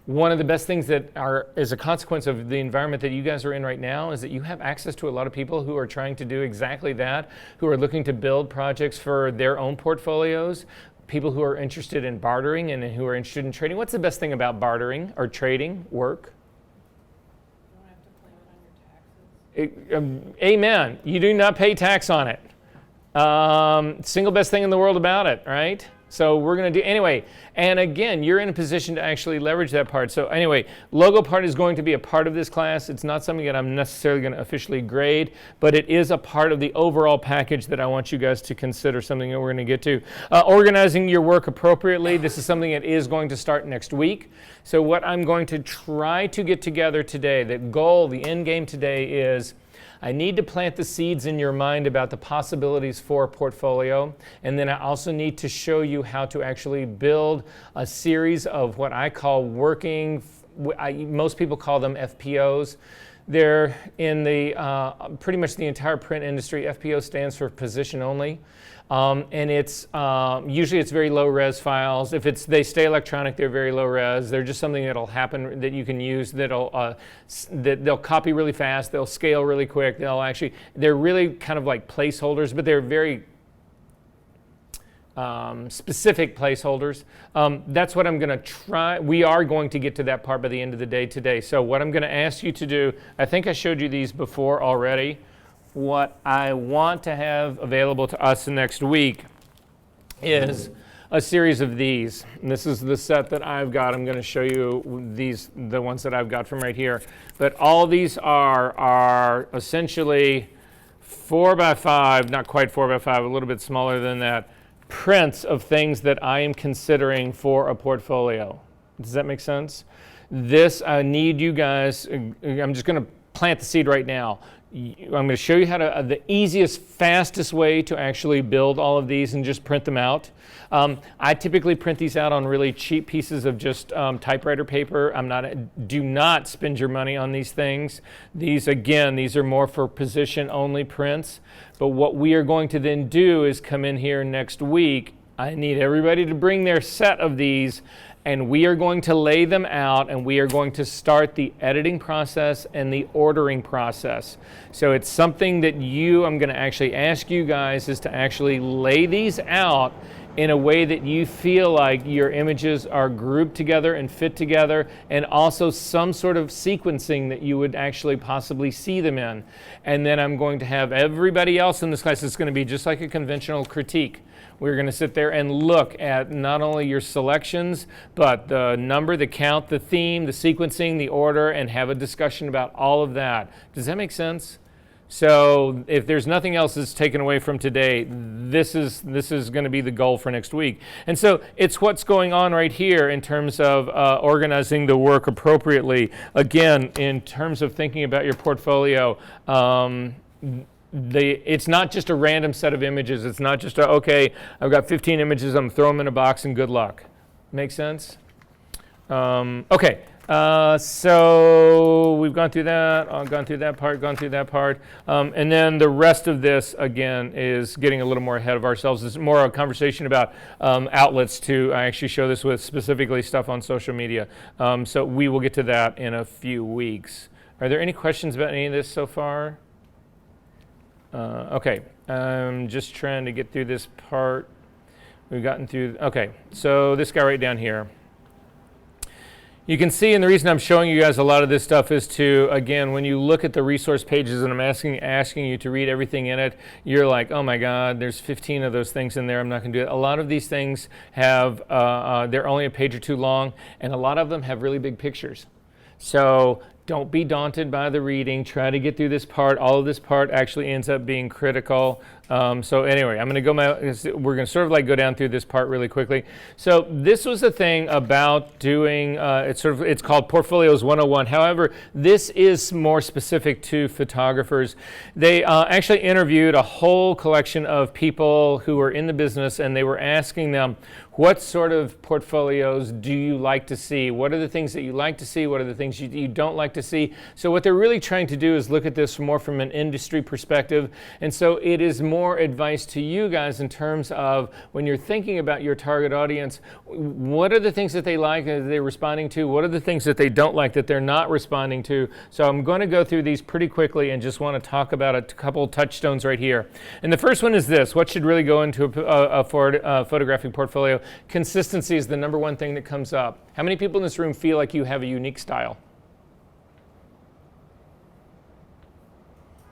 One of the best things that is a consequence of the environment that you guys are in right now is that you have access to a lot of people who are trying to do exactly that, who are looking to build projects for their own portfolios, people who are interested in bartering and who are interested in trading. What's the best thing about bartering or trading work? You don't have to claim it on your taxes. Amen. You do not pay tax on it. Single best thing in the world about it, right? So we're going to do, anyway, and again, you're in a position to actually leverage that part. So anyway, logo part is going to be a part of this class. It's not something that I'm necessarily going to officially grade, but it is a part of the overall package that I want you guys to consider, something that we're going to get to. Organizing your work appropriately. This is something that is going to start next week. So what I'm going to try to get together today, the goal, the end game today is, I need to plant the seeds in your mind about the possibilities for a portfolio, and then I also need to show you how to actually build a series of what I call working, most people call them FPOs. They're in the pretty much the entire print industry. FPO stands for position only. And it's usually it's very low res files. If they stay electronic, they're very low res. They're just something that'll happen that you can use that they'll copy really fast. They'll scale really quick. They're really kind of like placeholders, but they're very specific placeholders. That's what I'm going to try. We are going to get to that part by the end of the day today. So what I'm going to ask you to do, I think I showed you these before already. What I want to have available to us next week is a series of these. And this is the set that I've got. I'm going to show you the ones that I've got from right here. But all these are essentially 4x5, not quite 4x5, a little bit smaller than that, prints of things that I am considering for a portfolio. Does that make sense? This, I need you guys, I'm just going to plant the seed right now. I'm going to show you how to, the easiest, fastest way to actually build all of these and just print them out. I typically print these out on really cheap pieces of just typewriter paper. Do not spend your money on these things. These are more for position only prints. But what we are going to then do is come in here next week. I need everybody to bring their set of these, and we are going to lay them out, and we are going to start the editing process and the ordering process. So it's something that I'm going to actually ask you guys is to actually lay these out in a way that you feel like your images are grouped together and fit together, and also some sort of sequencing that you would actually possibly see them in. And then I'm going to have everybody else in this class, it's going to be just like a conventional critique. We're going to sit there and look at not only your selections, but the number, the count, the theme, the sequencing, the order, and have a discussion about all of that. Does that make sense? So if there's nothing else that's taken away from today, this is going to be the goal for next week. And so it's what's going on right here in terms of organizing the work appropriately. Again, in terms of thinking about your portfolio, it's not just a random set of images. It's not just, okay, I've got 15 images, I'm throwing them in a box and good luck. Make sense? Okay. So we've gone through that, gone through that part, and then the rest of this, again, is getting a little more ahead of ourselves. It's more a conversation about outlets to actually show this with, specifically stuff on social media. So we will get to that in a few weeks. Are there any questions about any of this so far? Okay, I'm just trying to get through this part. We've gotten through, okay, so this guy right down here. You can see, and the reason I'm showing you guys a lot of this stuff is to, again, when you look at the resource pages and I'm asking you to read everything in it, you're like, oh my God, there's 15 of those things in there, I'm not going to do it. A lot of these things have, they're only a page or two long, and a lot of them have really big pictures. So don't be daunted by the reading. Try to get through this part. All of this part actually ends up being critical. So anyway, we're going to sort of like go down through this part really quickly. So this was the thing about doing, it's called Portfolios 101. However, this is more specific to photographers. They actually interviewed a whole collection of people who were in the business, and they were asking them, what sort of portfolios do you like to see? What are the things that you like to see? What are the things you don't like to see? So what they're really trying to do is look at this more from an industry perspective. And so it is more advice to you guys in terms of when you're thinking about your target audience, what are the things that they like that they're responding to? What are the things that they don't like that they're not responding to? So I'm going to go through these pretty quickly and just want to talk about a couple touchstones right here. And the first one is this: what should really go into a photographic portfolio? Consistency is the number one thing that comes up. How many people in this room feel like you have a unique style?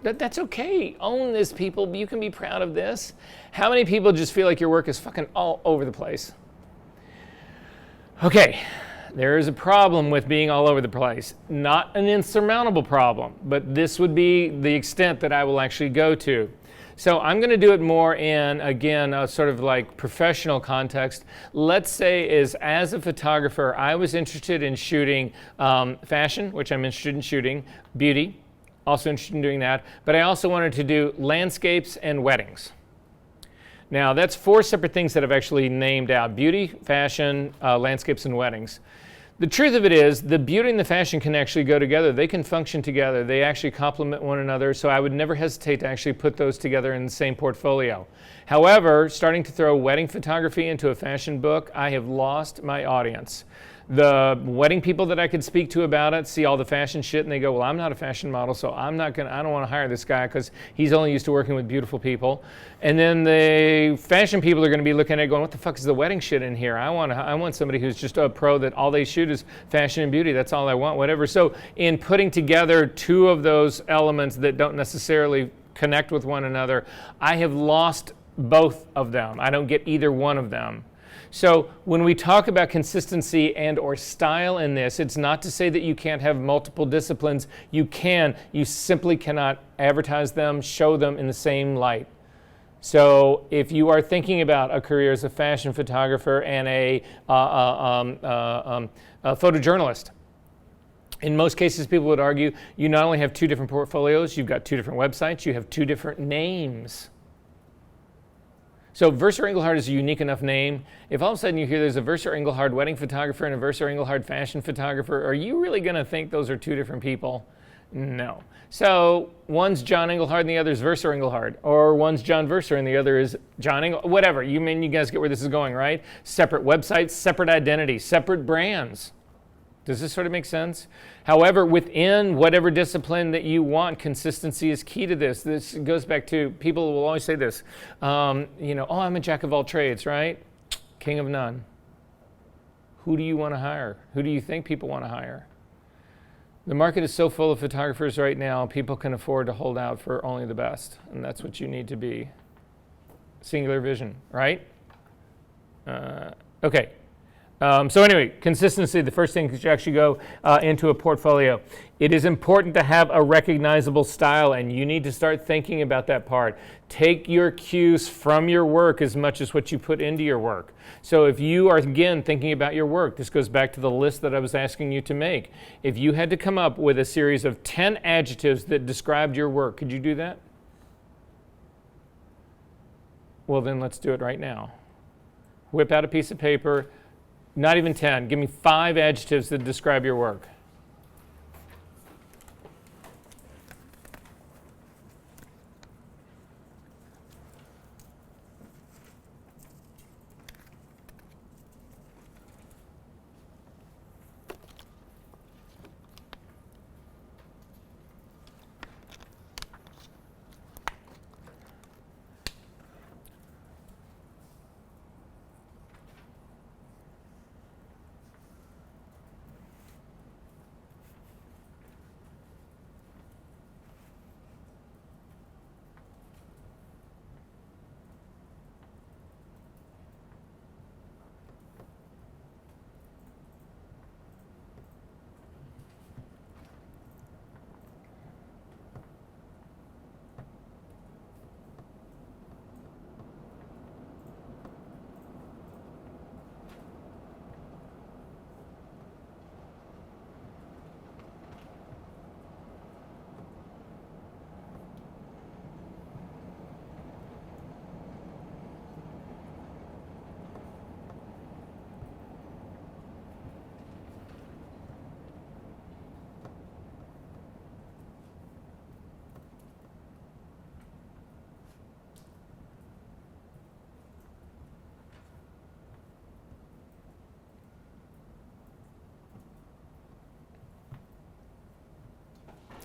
That's okay. Own this, people. You can be proud of this. How many people just feel like your work is fucking all over the place? Okay, there is a problem with being all over the place. Not an insurmountable problem, but this would be the extent that I will actually go to. So I'm going to do it more in, again, a sort of like professional context. Let's say as a photographer, I was interested in shooting fashion, which I'm interested in shooting, beauty, also interested in doing that, but I also wanted to do landscapes and weddings. Now that's 4 separate things that I've actually named out: beauty, fashion, landscapes, and weddings. The truth of it is, the beauty and the fashion can actually go together. They can function together. They actually complement one another, so I would never hesitate to actually put those together in the same portfolio. However, starting to throw wedding photography into a fashion book, I have lost my audience. The wedding people that I could speak to about it see all the fashion shit and they go, well, I'm not a fashion model, so I don't want to hire this guy because he's only used to working with beautiful people. And then the fashion people are going to be looking at it going, what the fuck is the wedding shit in here? I want somebody who's just a pro that all they shoot is fashion and beauty. That's all I want, whatever. So in putting together 2 of those elements that don't necessarily connect with one another, I have lost both of them. I don't get either one of them. So when we talk about consistency and or style in this, it's not to say that you can't have multiple disciplines. You can. You simply cannot advertise them, show them in the same light. So if you are thinking about a career as a fashion photographer and a photojournalist, in most cases, people would argue you not only have 2 different portfolios, you've got 2 different websites, you have 2 different names. So Verser Engelhard is a unique enough name. If all of a sudden you hear there's a Verser Engelhard wedding photographer and a Verser Engelhard fashion photographer, are you really going to think those are 2 different people? No. So one's John Engelhard and the other's Verser Engelhard, or one's John Verser and the other is John Engelhard, whatever. You guys get where this is going, right? Separate websites, separate identities, separate brands. Does this sort of make sense? However, within whatever discipline that you want, consistency is key to this. This goes back to, people will always say this, oh, I'm a jack of all trades, right? king of none. Who do you want to hire? Who do you think people want to hire? The market is so full of photographers right now, people can afford to hold out for only the best, and that's what you need to be. Singular vision, right? Okay. So anyway, consistency, the first thing is you actually go into a portfolio. It is important to have a recognizable style, and you need to start thinking about that part. Take your cues from your work as much as what you put into your work. So if you are, again, thinking about your work, this goes back to the list that I was asking you to make. If you had to come up with a series of 10 adjectives that described your work, could you do that? Well, then let's do it right now. Whip out a piece of paper. Not even 10. Give me 5 adjectives that describe your work.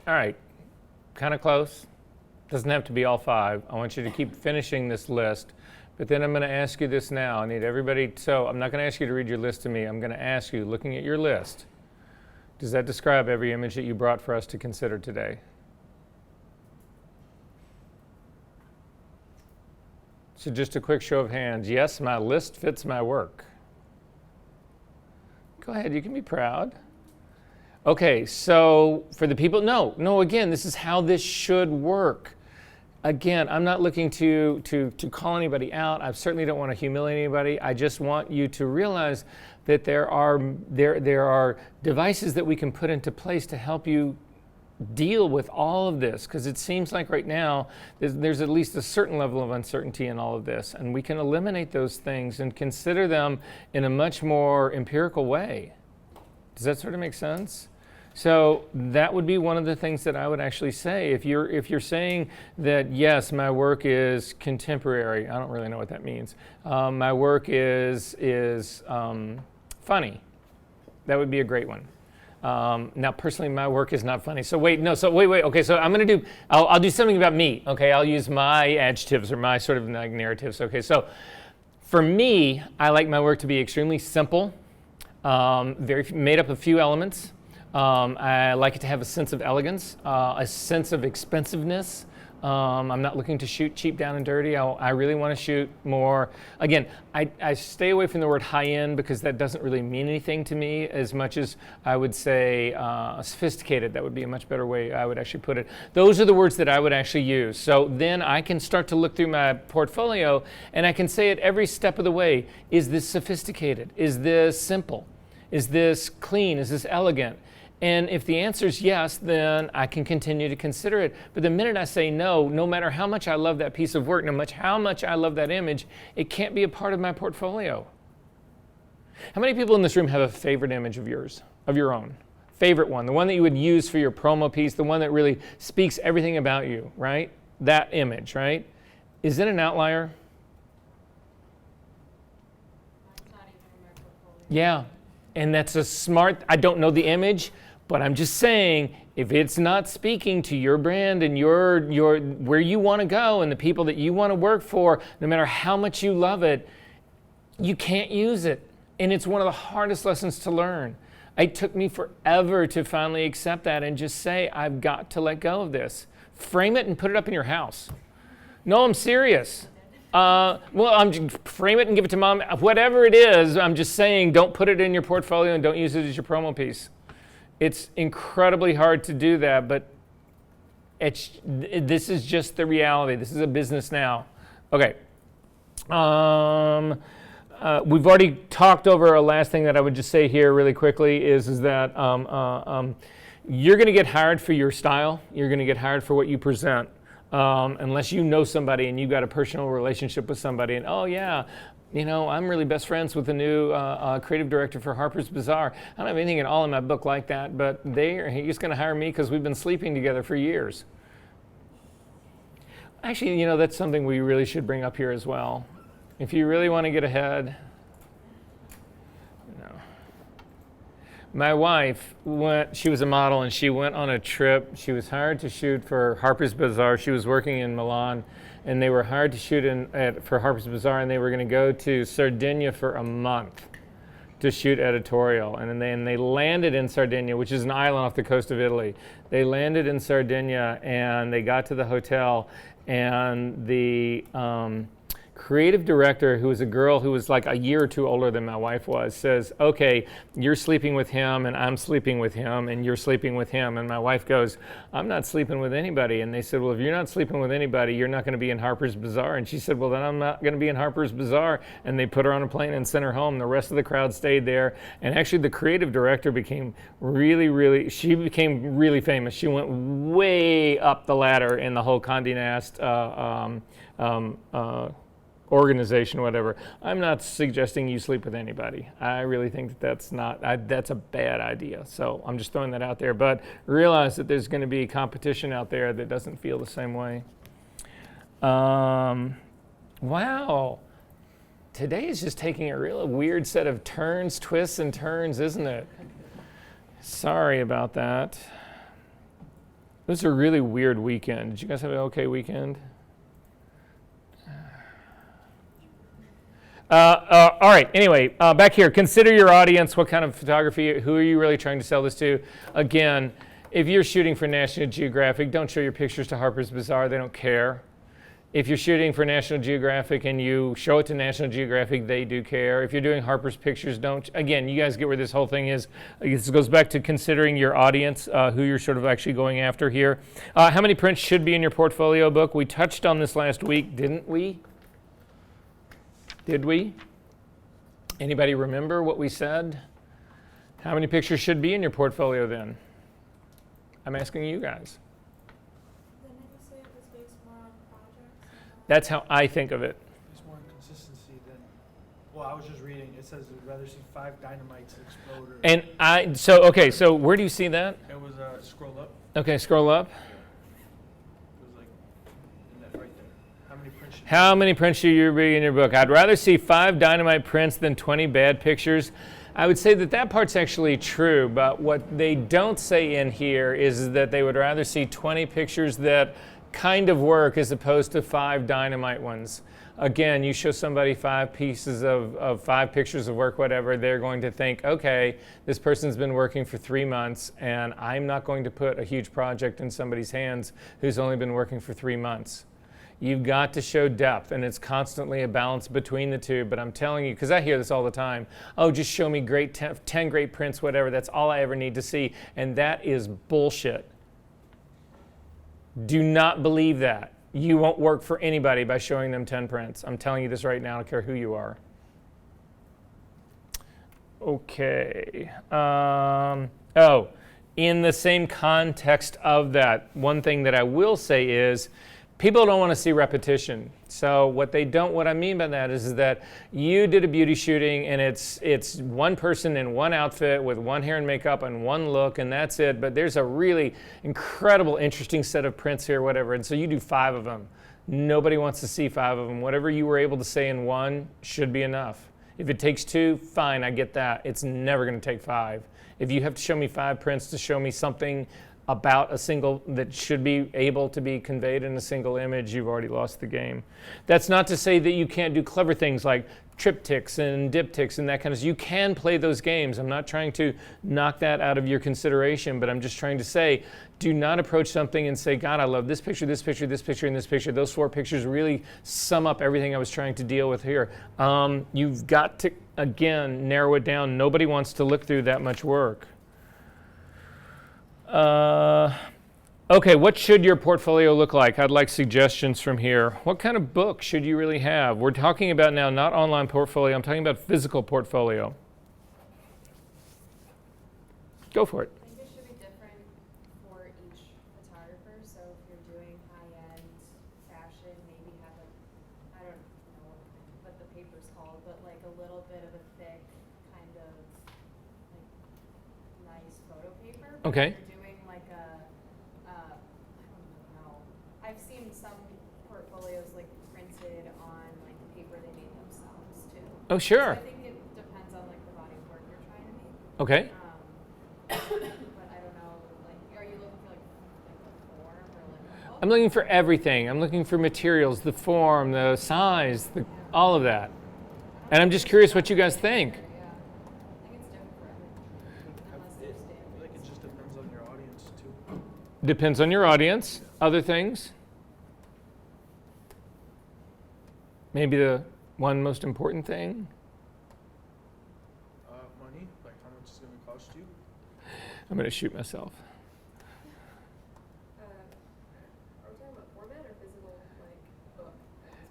All right, kind of close. Doesn't have to be all 5. I want you to keep finishing this list, but then I'm going to ask you this now. I need everybody, so I'm not going to ask you to read your list to me. I'm going to ask you, looking at your list, does that describe every image that you brought for us to consider today? So just a quick show of hands. Yes, my list fits my work. Go ahead, you can be proud. Okay, so for the people, no, again, this is how this should work. Again, I'm not looking to call anybody out. I certainly don't want to humiliate anybody. I just want you to realize that there are devices that we can put into place to help you deal with all of this, because it seems like right now there's at least a certain level of uncertainty in all of this, and we can eliminate those things and consider them in a much more empirical way. Does that sort of make sense? So that would be one of the things that I would actually say. If you're saying that, yes, my work is contemporary, I don't really know what that means. My work is funny. That would be a great one. Now, personally, my work is not funny. So wait. Okay, so I'll do something about me. Okay, I'll use my adjectives or my sort of like narratives. Okay, so for me, I like my work to be extremely simple, very made up of few elements. I like it to have a sense of elegance, a sense of expensiveness. I'm not looking to shoot cheap, down and dirty. I really want to shoot more. Again, I stay away from the word high-end because that doesn't really mean anything to me as much as I would say sophisticated. That would be a much better way I would actually put it. Those are the words that I would actually use. So then I can start to look through my portfolio and I can say at every step of the way, is this sophisticated? Is this simple? Is this clean? Is this elegant? And if the answer is yes, then I can continue to consider it. But the minute I say no, no matter how much I love that piece of work, no matter how much I love that image, it can't be a part of my portfolio. How many people in this room have a favorite image of yours, of your own? Favorite one, the one that you would use for your promo piece, the one that really speaks everything about you, right? That image, right? Is it an outlier? Mine's not even in my portfolio. Yeah, and that's a smart, I don't know the image, but I'm just saying, if it's not speaking to your brand and your where you want to go and the people that you want to work for, no matter how much you love it, you can't use it. And it's one of the hardest lessons to learn. It took me forever to finally accept that and just say, I've got to let go of this. Frame it and put it up in your house. No, I'm serious. Frame it and give it to mom. Whatever it is, I'm just saying, don't put it in your portfolio and don't use it as your promo piece. It's incredibly hard to do that, but this is just the reality. This is a business now. Okay. We've already talked over a last thing that I would just say here really quickly is that you're going to get hired for your style. You're going to get hired for what you present. Unless you know somebody and you've got a personal relationship with somebody and, oh yeah, I'm really best friends with the new creative director for Harper's Bazaar. I don't have anything at all in my book like that, but he's just going to hire me because we've been sleeping together for years. Actually, that's something we really should bring up here as well. If you really want to get ahead, my wife she was a model and she went on a trip. She was hired to shoot for Harper's Bazaar. She was working in Milan and they were hired to shoot for Harper's Bazaar and they were going to go to Sardinia for a month to shoot editorial. And then they landed in Sardinia, which is an island off the coast of Italy. They landed in Sardinia and they got to the hotel and the creative director, who was a girl who was like a year or two older than my wife was, says, okay, you're sleeping with him and I'm sleeping with him and you're sleeping with him. And my wife goes, I'm not sleeping with anybody. And they said, well, if you're not sleeping with anybody, you're not going to be in Harper's Bazaar. And she said, well, then I'm not going to be in Harper's Bazaar. And they put her on a plane and sent her home. The rest of the crowd stayed there. And actually the creative director became she became really famous. She went way up the ladder in the whole Condé Nast organization, whatever. I'm not suggesting you sleep with anybody. I really think that's a bad idea. So I'm just throwing that out there. But realize that there's going to be competition out there that doesn't feel the same way. Wow. Today is just taking a real weird set of twists and turns, isn't it? Sorry about that. It was a really weird weekend. Did you guys have an okay weekend? All right, anyway, back here, consider your audience. What kind of photography, who are you really trying to sell this to? Again, if you're shooting for National Geographic, don't show your pictures to Harper's Bazaar. They don't care. If you're shooting for National Geographic and you show it to National Geographic, they do care. If you're doing Harper's Pictures, don't. Again, you guys get where this whole thing is. This goes back to considering your audience, who you're sort of actually going after here. How many prints should be in your portfolio book? We touched on this last week, didn't we? Did we? Anybody remember what we said? How many pictures should be in your portfolio then? I'm asking you guys. Didn't you say it was based more on projects? That's how I think of it. There's more consistency than, well, I was just reading, it says you'd rather see 5 dynamites explode or. So where do you see that? It was, scroll up, Okay, scroll up. it was like, in that right there. How many prints should you be in your book? I'd rather see 5 dynamite prints than 20 bad pictures. I would say that part's actually true, but what they don't say in here is that they would rather see 20 pictures that kind of work as opposed to 5 dynamite ones. Again, you show somebody 5 pieces of 5 pictures of work, whatever, they're going to think, okay, this person's been working for 3 months and I'm not going to put a huge project in somebody's hands who's only been working for 3 months. You've got to show depth, and it's constantly a balance between the two. But I'm telling you, because I hear this all the time, oh, just show me 10 great prints, whatever. That's all I ever need to see. And that is bullshit. Do not believe that. You won't work for anybody by showing them 10 prints. I'm telling you this right now. I don't care who you are. Okay. In the same context of that, one thing that I will say is, people don't want to see repetition. So what I mean by that is that you did a beauty shooting and it's one person in one outfit with one hair and makeup and one look and that's it. But there's a really incredible, interesting set of prints here, whatever. And so you do 5 of them. Nobody wants to see 5 of them. Whatever you were able to say in 1 should be enough. If it takes 2, fine, I get that. It's never going to take 5. If you have to show me 5 prints to show me something about a single, that should be able to be conveyed in a single image, you've already lost the game. That's not to say that you can't do clever things like triptychs and diptychs and that kind of stuff. You can play those games. I'm not trying to knock that out of your consideration, but I'm just trying to say, do not approach something and say, God, I love this picture, this picture, this picture, and this picture. Those 4 pictures really sum up everything I was trying to deal with here. You've got to, again, narrow it down. Nobody wants to look through that much work. Okay, what should your portfolio look like? I'd like suggestions from here. What kind of book should you really have? We're talking about now not online portfolio, I'm talking about physical portfolio. Go for it. I think it should be different for each photographer. So if you're doing high-end fashion, maybe have like, I don't know what the paper's called, but like a little bit of a thick kind of like nice photo paper. But Okay. if you're doing like a, I don't know. I've seen some portfolios like printed on like paper they made themselves too. Oh, sure. So I think it depends on like the body of work you're trying to make. Okay. But I don't know, like, are you looking for like the form or like? I'm looking for everything. I'm looking for materials, the form, the size, all of that. And I'm just curious what you guys think. Yeah, I think it's different for everyone, unless I there's feel standards. like it just depends on your audience too. Depends on your audience. Other things? Maybe the one most important thing? Money, like how much it's gonna cost you. I'm going to shoot myself. Are we talking about format or physical, like, book at this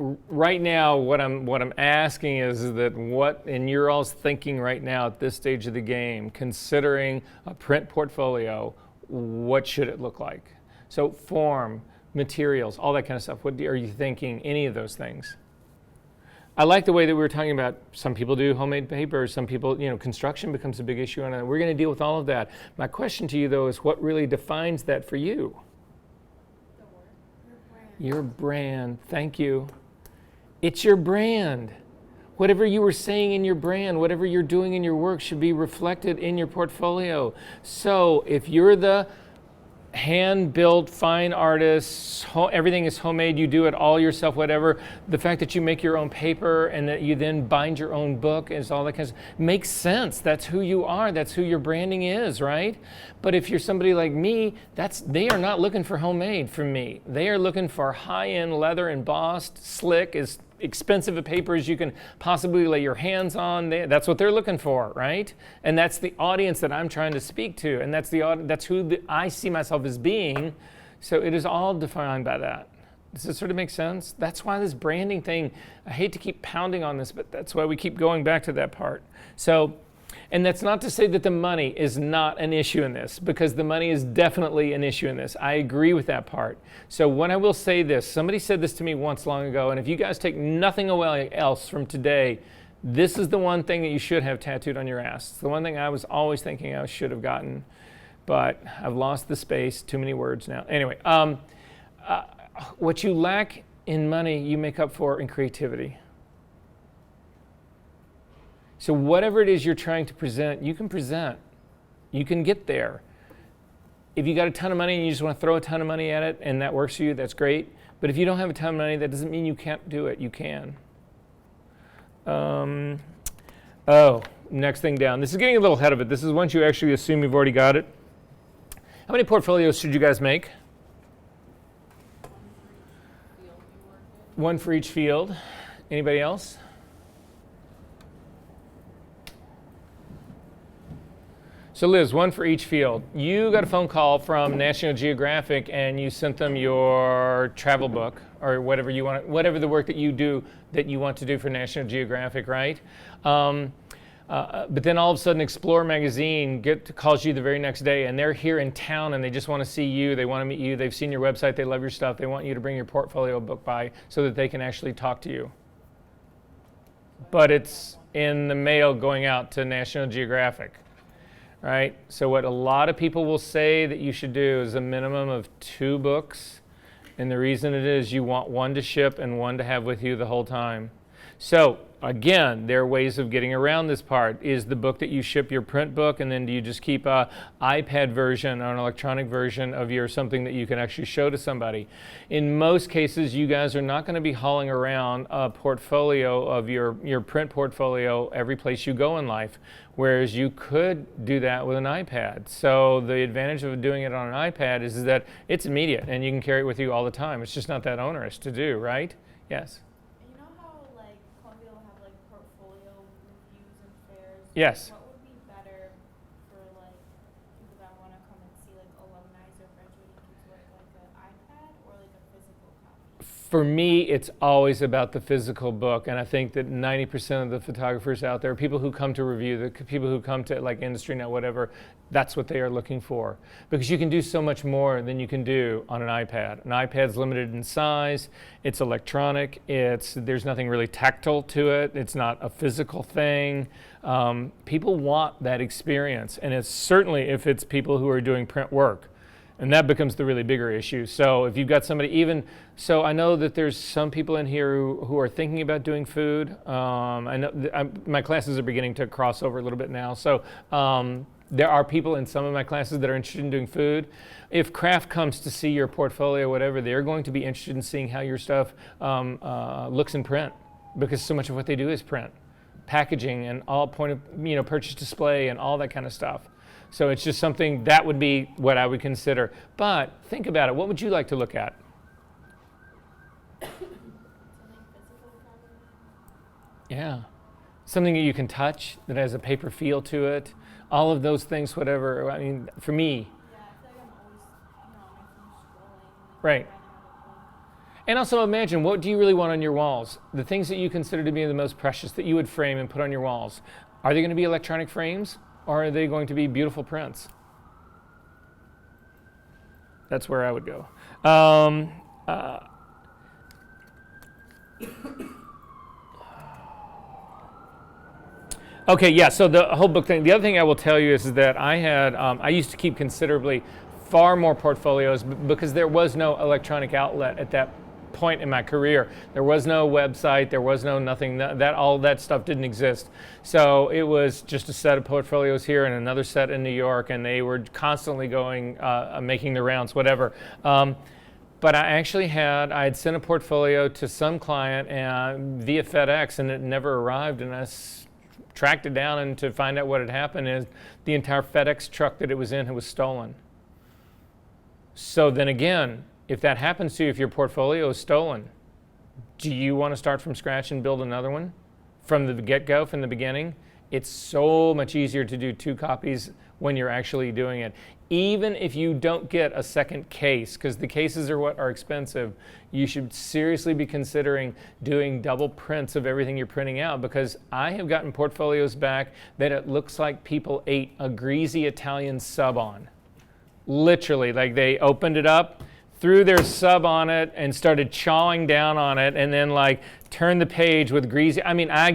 point? Right now, what I'm asking is that what in your all's thinking right now at this stage of the game, considering a print portfolio, what should it look like? So form, materials, all that kind of stuff. What are you thinking? Any of those things? I like the way that we were talking about. Some people do homemade paper. Some people, construction becomes a big issue, and we're going to deal with all of that. My question to you, though, is what really defines that for you? The work. Your brand. Thank you. It's your brand. Whatever you were saying in your brand, whatever you're doing in your work should be reflected in your portfolio. So if you're the hand-built, fine artist, everything is homemade, you do it all yourself, whatever, the fact that you make your own paper and that you then bind your own book is all that kind of makes sense. That's who you are. That's who your branding is, right? But if you're somebody like me, they are not looking for homemade from me. They are looking for high-end leather embossed, slick, as expensive a paper as you can possibly lay your hands on. That's what they're looking for, right? And that's the audience that I'm trying to speak to, and that's who I see myself as being. So it is all defined by that. Does this sort of make sense? That's why this branding thing, I hate to keep pounding on this, but that's why we keep going back to that part. So, and that's not to say that the money is not an issue in this, because the money is definitely an issue in this. I agree with that part. So when I will say this, somebody said this to me once long ago, and if you guys take nothing away else from today, this is the one thing that you should have tattooed on your ass. It's the one thing I was always thinking I should have gotten, but I've lost the space, too many words now. Anyway, what you lack in money, you make up for in creativity. So whatever it is you're trying to present, you can present. You can get there. If you got a ton of money and you just want to throw a ton of money at it and that works for you, that's great. But if you don't have a ton of money, that doesn't mean you can't do it. You can. Next thing down. This is getting a little ahead of it. This is once you actually assume you've already got it. How many portfolios should you guys make? One for each field. Anybody else? So Liz, one for each field. You got a phone call from National Geographic and you sent them your travel book or whatever you want, whatever the work that you do that you want to do for National Geographic, right? But then all of a sudden Explore magazine calls you the very next day and they're here in town and they just want to see you, they want to meet you, they've seen your website, they love your stuff, they want you to bring your portfolio book by so that they can actually talk to you. But it's in the mail going out to National Geographic. Right? So what a lot of people will say that you should do is a minimum of 2 books. And the reason it is you want one to ship and one to have with you the whole time. So again, there are ways of getting around this part. Is the book that you ship your print book, and then do you just keep a iPad version or an electronic version of your something that you can actually show to somebody? In most cases, you guys are not going to be hauling around a portfolio of your print portfolio every place you go in life, whereas you could do that with an iPad. So the advantage of doing it on an iPad is that it's immediate and you can carry it with you all the time. It's just not that onerous to do, right? Yes. You know how like Columbia will have like portfolio reviews and fairs? Yes. What would be better for like people that want to come and see like alumni or graduating kids work, like an iPad or like a physical copy? For me, it's always about the physical book, and I think that 90% of the photographers out there, people who come to review, the people who come to like Industry Net, whatever, that's what they are looking for. Because you can do so much more than you can do on an iPad. An iPad's limited in size, it's electronic, there's nothing really tactile to it, it's not a physical thing. People want that experience, and it's certainly if it's people who are doing print work. And that becomes the really bigger issue. So if you've got somebody so I know that there's some people in here who are thinking about doing food. I know my classes are beginning to cross over a little bit now. So there are people in some of my classes that are interested in doing food. If craft comes to see your portfolio, whatever, they're going to be interested in seeing how your stuff looks in print, because so much of what they do is print, packaging, and all point of purchase display and all that kind of stuff. So it's just something that would be what I would consider. But think about it. What would you like to look at? Something physical probably. Yeah. Something that you can touch, that has a paper feel to it. All of those things, whatever. I mean, for me. Yeah, I feel like I'm always, on my phone scrolling. Right. Finding other And also imagine, what do you really want on your walls? The things that you consider to be the most precious that you would frame and put on your walls. Are they going to be electronic frames? Or are they going to be beautiful prints? That's where I would go. Okay, yeah, so the whole book thing. The other thing I will tell you is that I used to keep considerably far more portfolios because there was no electronic outlet at that point in my career. There was no website, there was no nothing, all that stuff didn't exist. So it was just a set of portfolios here and another set in New York, and they were constantly going, making the rounds, whatever. But I had sent a portfolio to some client via FedEx, and it never arrived, and I tracked it down, and to find out what had happened is the entire FedEx truck that it was in was stolen. So then again, if that happens to you, if your portfolio is stolen, do you want to start from scratch and build another one from the get-go, from the beginning? It's so much easier to do 2 copies when you're actually doing it. Even if you don't get a second case, because the cases are what are expensive, you should seriously be considering doing double prints of everything you're printing out, because I have gotten portfolios back that it looks like people ate a greasy Italian sub on. Literally, like they opened it up, threw their sub on it, and started chawing down on it, and then like turned the page with greasy. I mean, I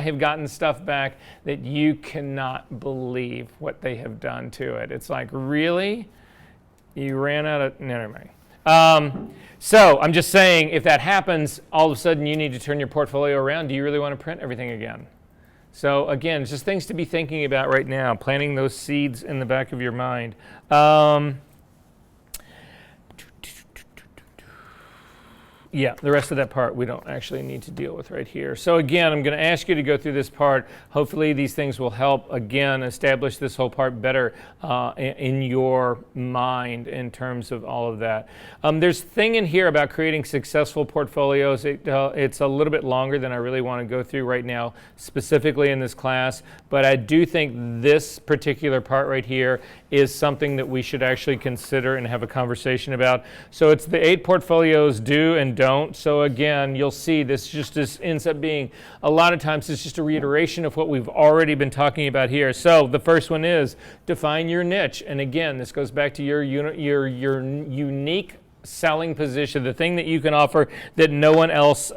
have gotten stuff back that you cannot believe what they have done to it. It's like, really? You ran out of, never mind. So I'm just saying, if that happens, all of a sudden you need to turn your portfolio around. Do you really want to print everything again? So again, it's just things to be thinking about right now, planting those seeds in the back of your mind. Yeah, the rest of that part we don't actually need to deal with right here. So again, I'm going to ask you to go through this part. Hopefully these things will help, again, establish this whole part better in your mind in terms of all of that. There's a thing in here about creating successful portfolios. It's a little bit longer than I really want to go through right now, specifically in this class, but I do think this particular part right here is something that we should actually consider and have a conversation about. So it's the 8 portfolios do and don't. So again, you'll see this ends up being, a lot of times it's just a reiteration of what we've already been talking about here. So the first one is define your niche. And again, this goes back to your unique selling position, the thing that you can offer that no one else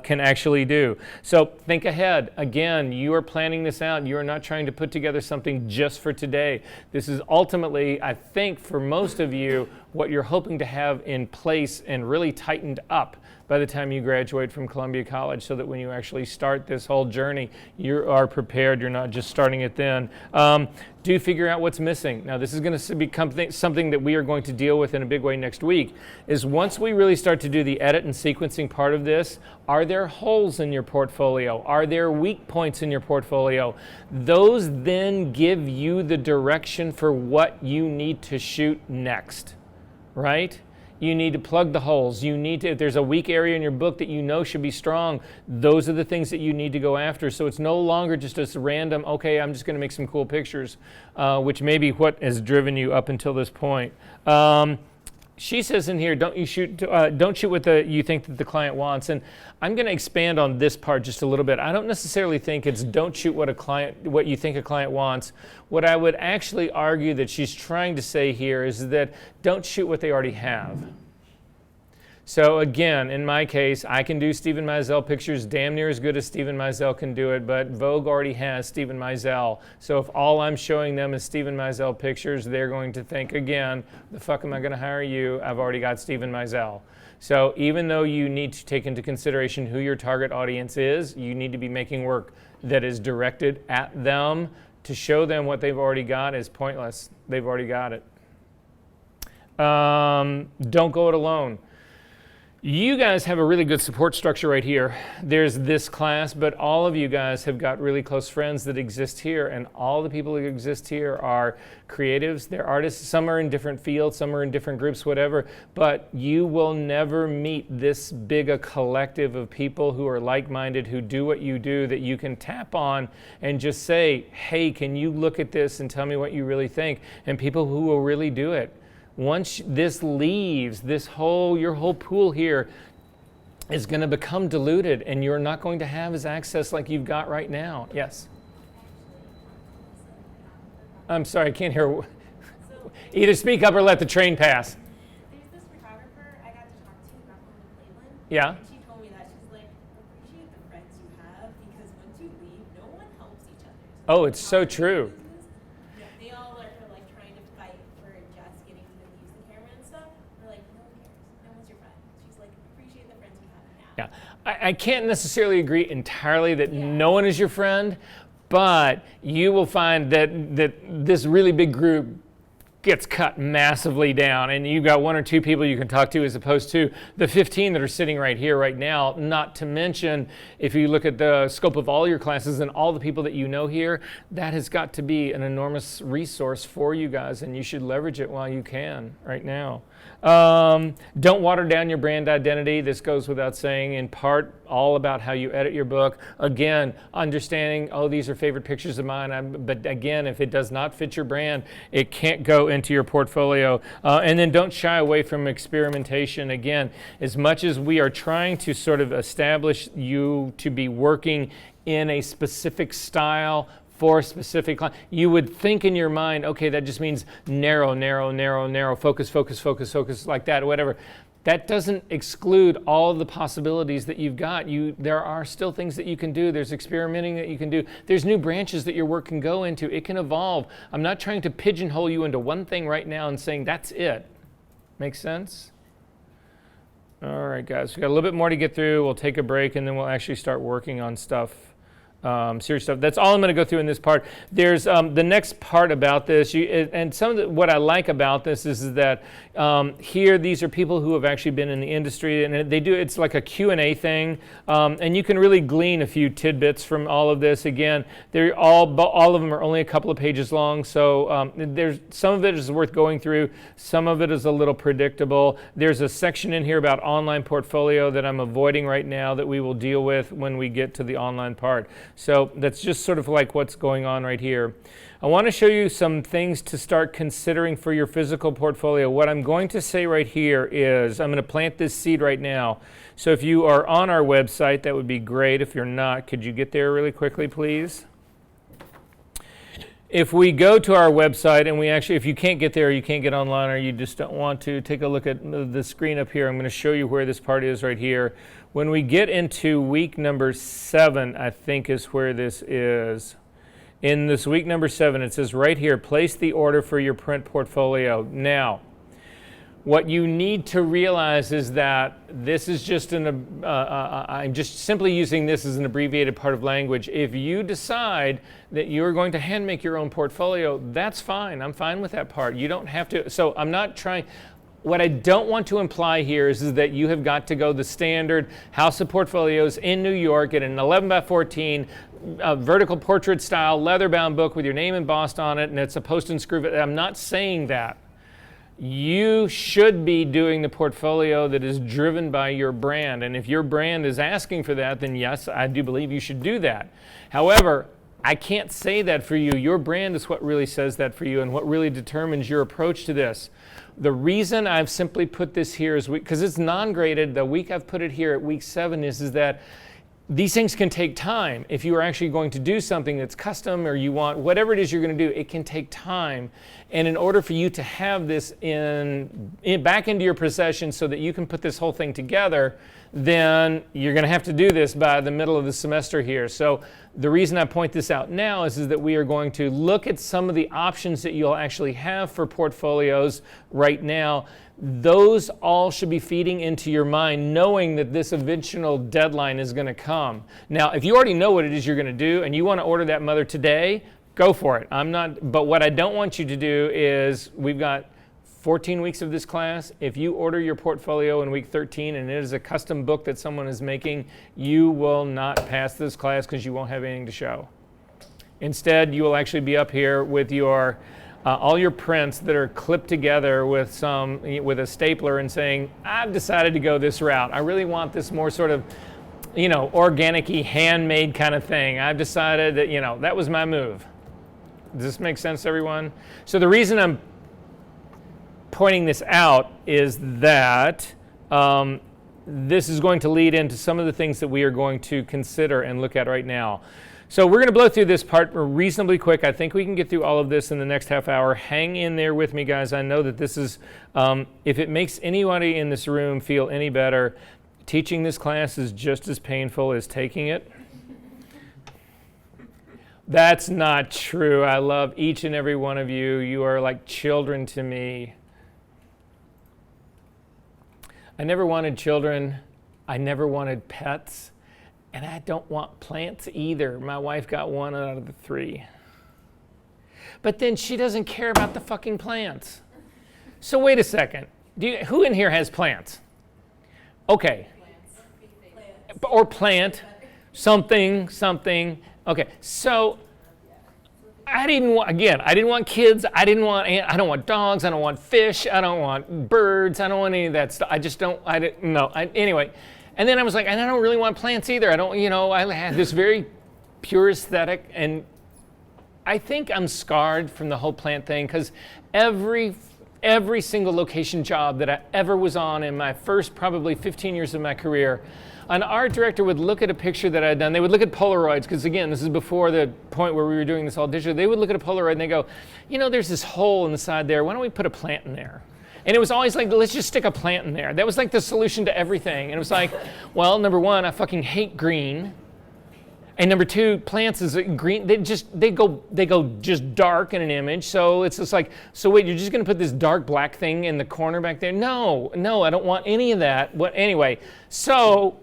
can actually do. So think ahead. Again, you are planning this out. You are not trying to put together something just for today. This is ultimately, I think, for most of you, what you're hoping to have in place and really tightened up by the time you graduate from Columbia College, so that when you actually start this whole journey, you are prepared. You're not just starting it then. Do figure out what's missing. Now, this is going to become something that we are going to deal with in a big way next week, is once we really start to do the edit and sequencing part of this, are there holes in your portfolio? Are there weak points in your portfolio? Those then give you the direction for what you need to shoot next, right? You need to plug the holes. You need to, if there's a weak area in your book that you know should be strong, those are the things that you need to go after. So it's no longer just this random, okay, I'm just going to make some cool pictures, which may be what has driven you up until this point. She says in here, don't shoot what you think that the client wants. And I'm going to expand on this part just a little bit. I don't necessarily think it's don't shoot what you think a client wants. What I would actually argue that she's trying to say here is that don't shoot what they already have. So again, in my case, I can do Steven Meisel pictures damn near as good as Steven Meisel can do it, but Vogue already has Steven Meisel. So if all I'm showing them is Steven Meisel pictures, they're going to think, again, the fuck am I going to hire you? I've already got Steven Meisel. So even though you need to take into consideration who your target audience is, you need to be making work that is directed at them. To show them what they've already got is pointless. They've already got it. Don't go it alone. You guys have a really good support structure right here. There's this class, but all of you guys have got really close friends that exist here, and all the people who exist here are creatives, they're artists. Some are in different fields, some are in different groups, whatever, but you will never meet this big a collective of people who are like-minded, who do what you do, that you can tap on and just say, hey, can you look at this and tell me what you really think? And people who will really do it. Once this leaves, your whole pool here is going to become diluted, and you're not going to have as access like you've got right now. Yes? I'm sorry, I can't hear. Either speak up or let the train pass. There's this photographer I got to talk to back home in Cleveland. Yeah? And she told me that she's like, appreciate the friends you have, because once you leave, no one helps each other. So Oh, it's so true. they all are like trying to fight for just getting to use the camera and stuff. We're like, no one cares. No one's your friend. She's like, appreciate the friends you have now. Yeah, I can't necessarily agree entirely that no one is your friend, but you will find that this really big group gets cut massively down, and you've got one or two people you can talk to as opposed to the 15 that are sitting right here right now. Not to mention, if you look at the scope of all your classes and all the people that you know here, that has got to be an enormous resource for you guys, and you should leverage it while you can right now. Don't water down your brand identity. This goes without saying, in part all about how you edit your book. Again, understanding, oh, these are favorite pictures of mine, but again, if it does not fit your brand, it can't go into your portfolio. And then don't shy away from experimentation. Again, as much as we are trying to sort of establish you to be working in a specific style for a specific client, you would think in your mind, okay, that just means narrow, focus, like that, whatever. That doesn't exclude all of the possibilities that you've got. There are still things that you can do. There's experimenting that you can do. There's new branches that your work can go into. It can evolve. I'm not trying to pigeonhole you into one thing right now and saying that's it. Make sense? All right, guys, we've got a little bit more to get through. We'll take a break, and then we'll actually start working on stuff. Serious stuff. That's all I'm going to go through in this part. There's the next part about this, and some of what I like about this is that here these are people who have actually been in the industry, and they do, it's like a Q&A thing, and you can really glean a few tidbits from all of this. Again, they're all of them are only a couple of pages long, so there's some of it is worth going through. Some of it is a little predictable. There's a section in here about online portfolio that I'm avoiding right now that we will deal with when we get to the online part. So that's just sort of like what's going on right here. I want to show you some things to start considering for your physical portfolio. What I'm going to say right here is, I'm going to plant this seed right now. So if you are on our website, that would be great. If you're not, could you get there really quickly, please? If we go to our website and we actually, if you can't get there, you can't get online, or you just don't want to, take a look at the screen up here. I'm going to show you where this part is right here. When we get into week number 7, I think is where this is. In this week number 7, it says right here, place the order for your print portfolio. Now, What you need to realize is that this is just I'm just simply using this as an abbreviated part of language. If you decide that you're going to hand make your own portfolio, that's fine. I'm fine with that part. You don't have to. So I'm not trying. What I don't want to imply here is that you have got to go the standard House of Portfolios in New York, get an 11 by 14 vertical portrait style leather-bound book with your name embossed on it, and it's a post and screw. I'm not saying that. You should be doing the portfolio that is driven by your brand. And if your brand is asking for that, then yes, I do believe you should do that. However, I can't say that for you. Your brand is what really says that for you and what really determines your approach to this. The reason I've simply put this here is because it's non-graded. The week I've put it here at week 7 is that these things can take time. If you are actually going to do something that's custom or you want whatever it is you're going to do, it can take time. And in order for you to have this back into your possession so that you can put this whole thing together, then you're going to have to do this by the middle of the semester here. So the reason I point this out now is that we are going to look at some of the options that you'll actually have for portfolios right now. Those all should be feeding into your mind, knowing that this eventual deadline is going to come. Now, if you already know what it is you're going to do and you want to order that mother today, go for it. But what I don't want you to do is, we've got 14 weeks of this class. If you order your portfolio in week 13 and it is a custom book that someone is making, you will not pass this class because you won't have anything to show. Instead, you will actually be up here with your all your prints that are clipped together with a stapler and saying, I've decided to go this route. I really want this more sort of, organic-y, handmade kind of thing. I've decided that, that was my move. Does this make sense to everyone? So the reason I'm pointing this out is that this is going to lead into some of the things that we are going to consider and look at right now. So we're going to blow through this part reasonably quick. I think we can get through all of this in the next half hour. Hang in there with me, guys. I know that this is, if it makes anybody in this room feel any better, teaching this class is just as painful as taking it. That's not true. I love each and every one of you. You are like children to me. I never wanted children. I never wanted pets. And I don't want plants either. My wife got 1 out of the 3. But then she doesn't care about the fucking plants. So wait a second. Who in here has plants? Okay. Plants. Or plant. Something. Okay. So I didn't want kids. I don't want dogs. I don't want fish. I don't want birds. I don't want any of that stuff. Anyway. And then I was like, and I don't really want plants either. I had this very pure aesthetic, and I think I'm scarred from the whole plant thing because every single location job that I ever was on in my first probably 15 years of my career, an art director would look at a picture that I had done. They would look at Polaroids, because again, this is before the point where we were doing this all digital. They would look at a Polaroid and they go, there's this hole in the side there. Why don't we put a plant in there? And it was always like, let's just stick a plant in there. That was like the solution to everything. And it was like, well, number one, I fucking hate green. And number two, plants is green. They go just dark in an image. So it's just like, so wait, you're just gonna put this dark black thing in the corner back there? No, I don't want any of that. Anyway, so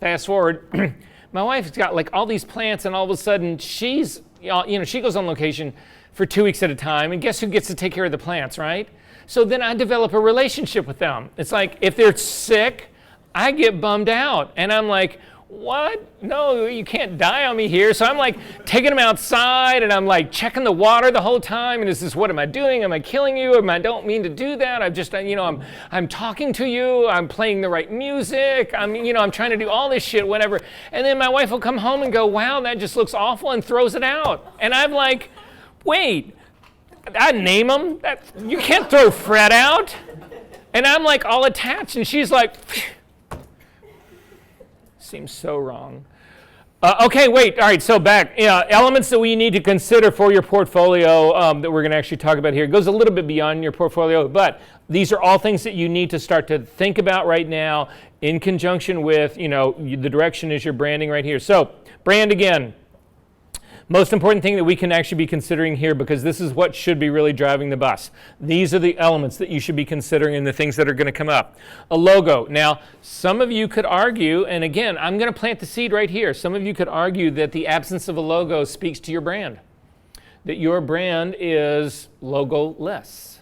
fast forward, my wife's got like all these plants, and all of a sudden she goes on location for 2 weeks at a time, and guess who gets to take care of the plants, right? So then I develop a relationship with them. It's like, if they're sick, I get bummed out. And I'm like, what? No, you can't die on me here. So I'm like taking them outside, and I'm like checking the water the whole time. And what am I doing? Am I killing you? I don't mean to do that. I'm talking to you. I'm playing the right music. I'm trying to do all this shit, whatever. And then my wife will come home and go, wow, that just looks awful, and throws it out. And I'm like, wait. I name them. You can't throw Fred out. And I'm like all attached, and she's like, seems so wrong. Okay, wait. All right, so back. Elements that we need to consider for your portfolio that we're going to actually talk about here. It goes a little bit beyond your portfolio, but these are all things that you need to start to think about right now in conjunction with, the direction is your branding right here. So, brand again. Most important thing that we can actually be considering here, because this is what should be really driving the bus. These are the elements that you should be considering and the things that are going to come up. A logo. Now, some of you could argue, and again, I'm going to plant the seed right here. Some of you could argue that the absence of a logo speaks to your brand, that your brand is logo-less.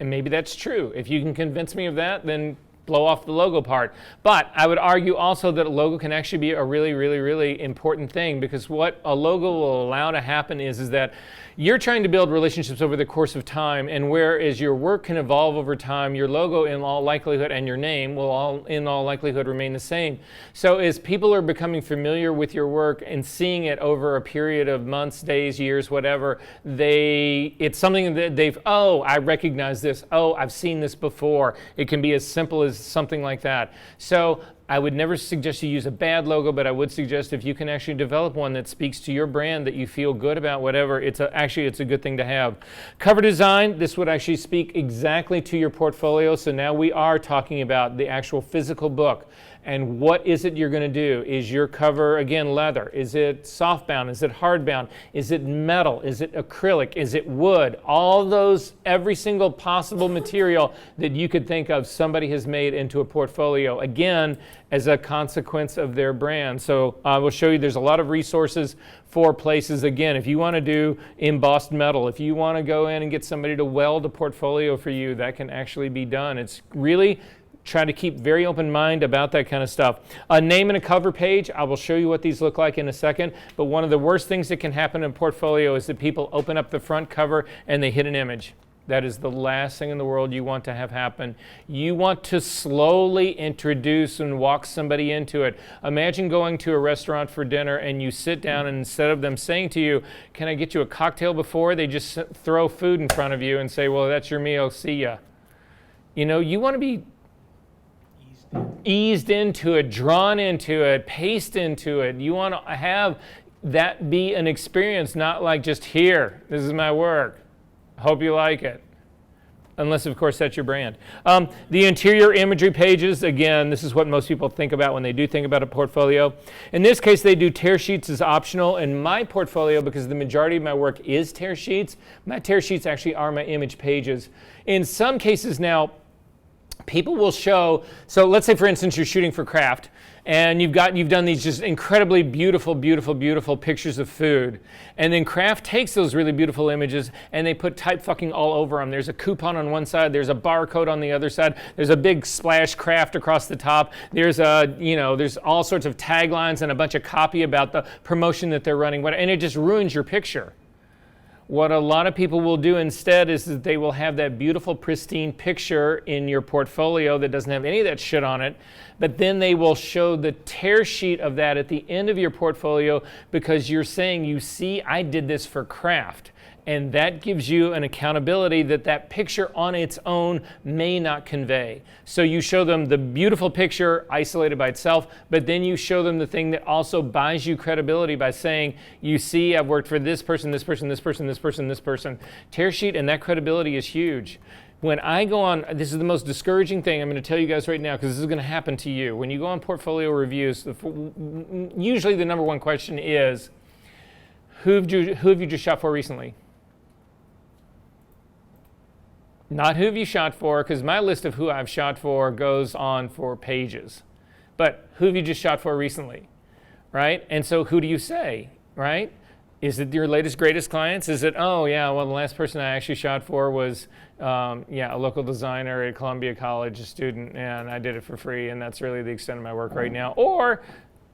And maybe that's true. If you can convince me of that, then blow off the logo part. But I would argue also that a logo can actually be a really, really, really important thing, because what a logo will allow to happen is that you're trying to build relationships over the course of time, and whereas your work can evolve over time, your logo in all likelihood and your name will in all likelihood remain the same. So as people are becoming familiar with your work and seeing it over a period of months, days, years, whatever, it's something that oh, I recognize this. Oh, I've seen this before. It can be as simple as something like that. So I would never suggest you use a bad logo, but I would suggest if you can actually develop one that speaks to your brand, that you feel good about, whatever, it's a good thing to have. Cover design, this would actually speak exactly to your portfolio. So now we are talking about the actual physical book. And what is it you're going to do? Is your cover, again, leather? Is it softbound? Is it hardbound? Is it metal? Is it acrylic? Is it wood? All those, every single possible material that you could think of, somebody has made into a portfolio, again, as a consequence of their brand. So I will show you there's a lot of resources for places. Again, if you want to do embossed metal, if you want to go in and get somebody to weld a portfolio for you, that can actually be done. It's really try to keep very open mind about that kind of stuff. A name and a cover page, I will show you what these look like in a second, but one of the worst things that can happen in a portfolio is that people open up the front cover and they hit an image. That is the last thing in the world you want to have happen. You want to slowly introduce and walk somebody into it. Imagine going to a restaurant for dinner and you sit down, and instead of them saying to you, "Can I get you a cocktail before?" they just throw food in front of you and say, "Well, that's your meal, see ya." You know, you want to be eased into it, drawn into it, paced into it. You want to have that be an experience, not like just, "Here, this is my work. Hope you like it." Unless, of course, that's your brand. The interior imagery pages, again, this is what most people think about when they do think about a portfolio. In this case, they do tear sheets as optional. In my portfolio, because the majority of my work is tear sheets, my tear sheets actually are my image pages. In some cases now, people will show, so let's say, for instance, you're shooting for Kraft, and you've done these just incredibly beautiful, beautiful, beautiful pictures of food. And then Kraft takes those really beautiful images and they put type fucking all over them. There's a coupon on one side, there's a barcode on the other side, there's a big splash Kraft across the top, there's there's all sorts of taglines and a bunch of copy about the promotion that they're running, and it just ruins your picture. What a lot of people will do instead is that they will have that beautiful, pristine picture in your portfolio that doesn't have any of that shit on it, but then they will show the tear sheet of that at the end of your portfolio, because you're saying, "You see, I did this for Kraft." And that gives you an accountability that that picture on its own may not convey. So you show them the beautiful picture isolated by itself, but then you show them the thing that also buys you credibility by saying, "You see, I've worked for this person, this person, this person, this person, this person." Tear sheet and that credibility is huge. When I go on, this is the most discouraging thing I'm going to tell you guys right now, because this is going to happen to you. When you go on portfolio reviews, usually the number one question is, who have you just shot for recently? Not who have you shot for, because my list of who I've shot for goes on for pages. But who have you just shot for recently, right? And so who do you say, right? Is it your latest, greatest clients? Is it, "Oh, yeah, well, the last person I actually shot for was, a local designer at Columbia College, a student, and I did it for free, and that's really the extent of my work right now." Or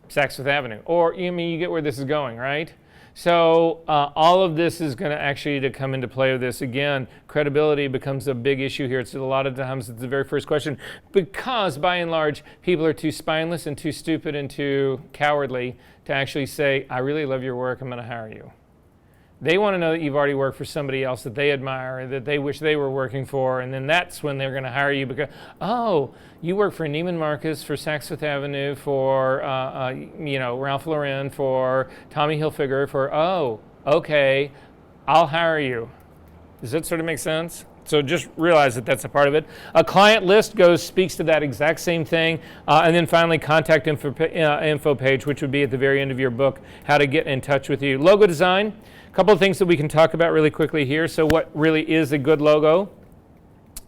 Saks Fifth Avenue. Or, you get where this is going, right? So all of this is going to actually come into play with this. Again, credibility becomes a big issue here. It's a lot of times it's the very first question, because by and large, people are too spineless and too stupid and too cowardly to actually say, "I really love your work, I'm going to hire you." They want to know that you've already worked for somebody else that they admire, that they wish they were working for, and then that's when they're going to hire you, because, "Oh, you work for Neiman Marcus, for Saks Fifth Avenue, for Ralph Lauren, for Tommy Hilfiger, for, oh, okay, I'll hire you." Does that sort of make sense? So just realize that that's a part of it. A client list speaks to that exact same thing. And then finally, contact info page, which would be at the very end of your book, how to get in touch with you. Logo design, a couple of things that we can talk about really quickly here. So what really is a good logo?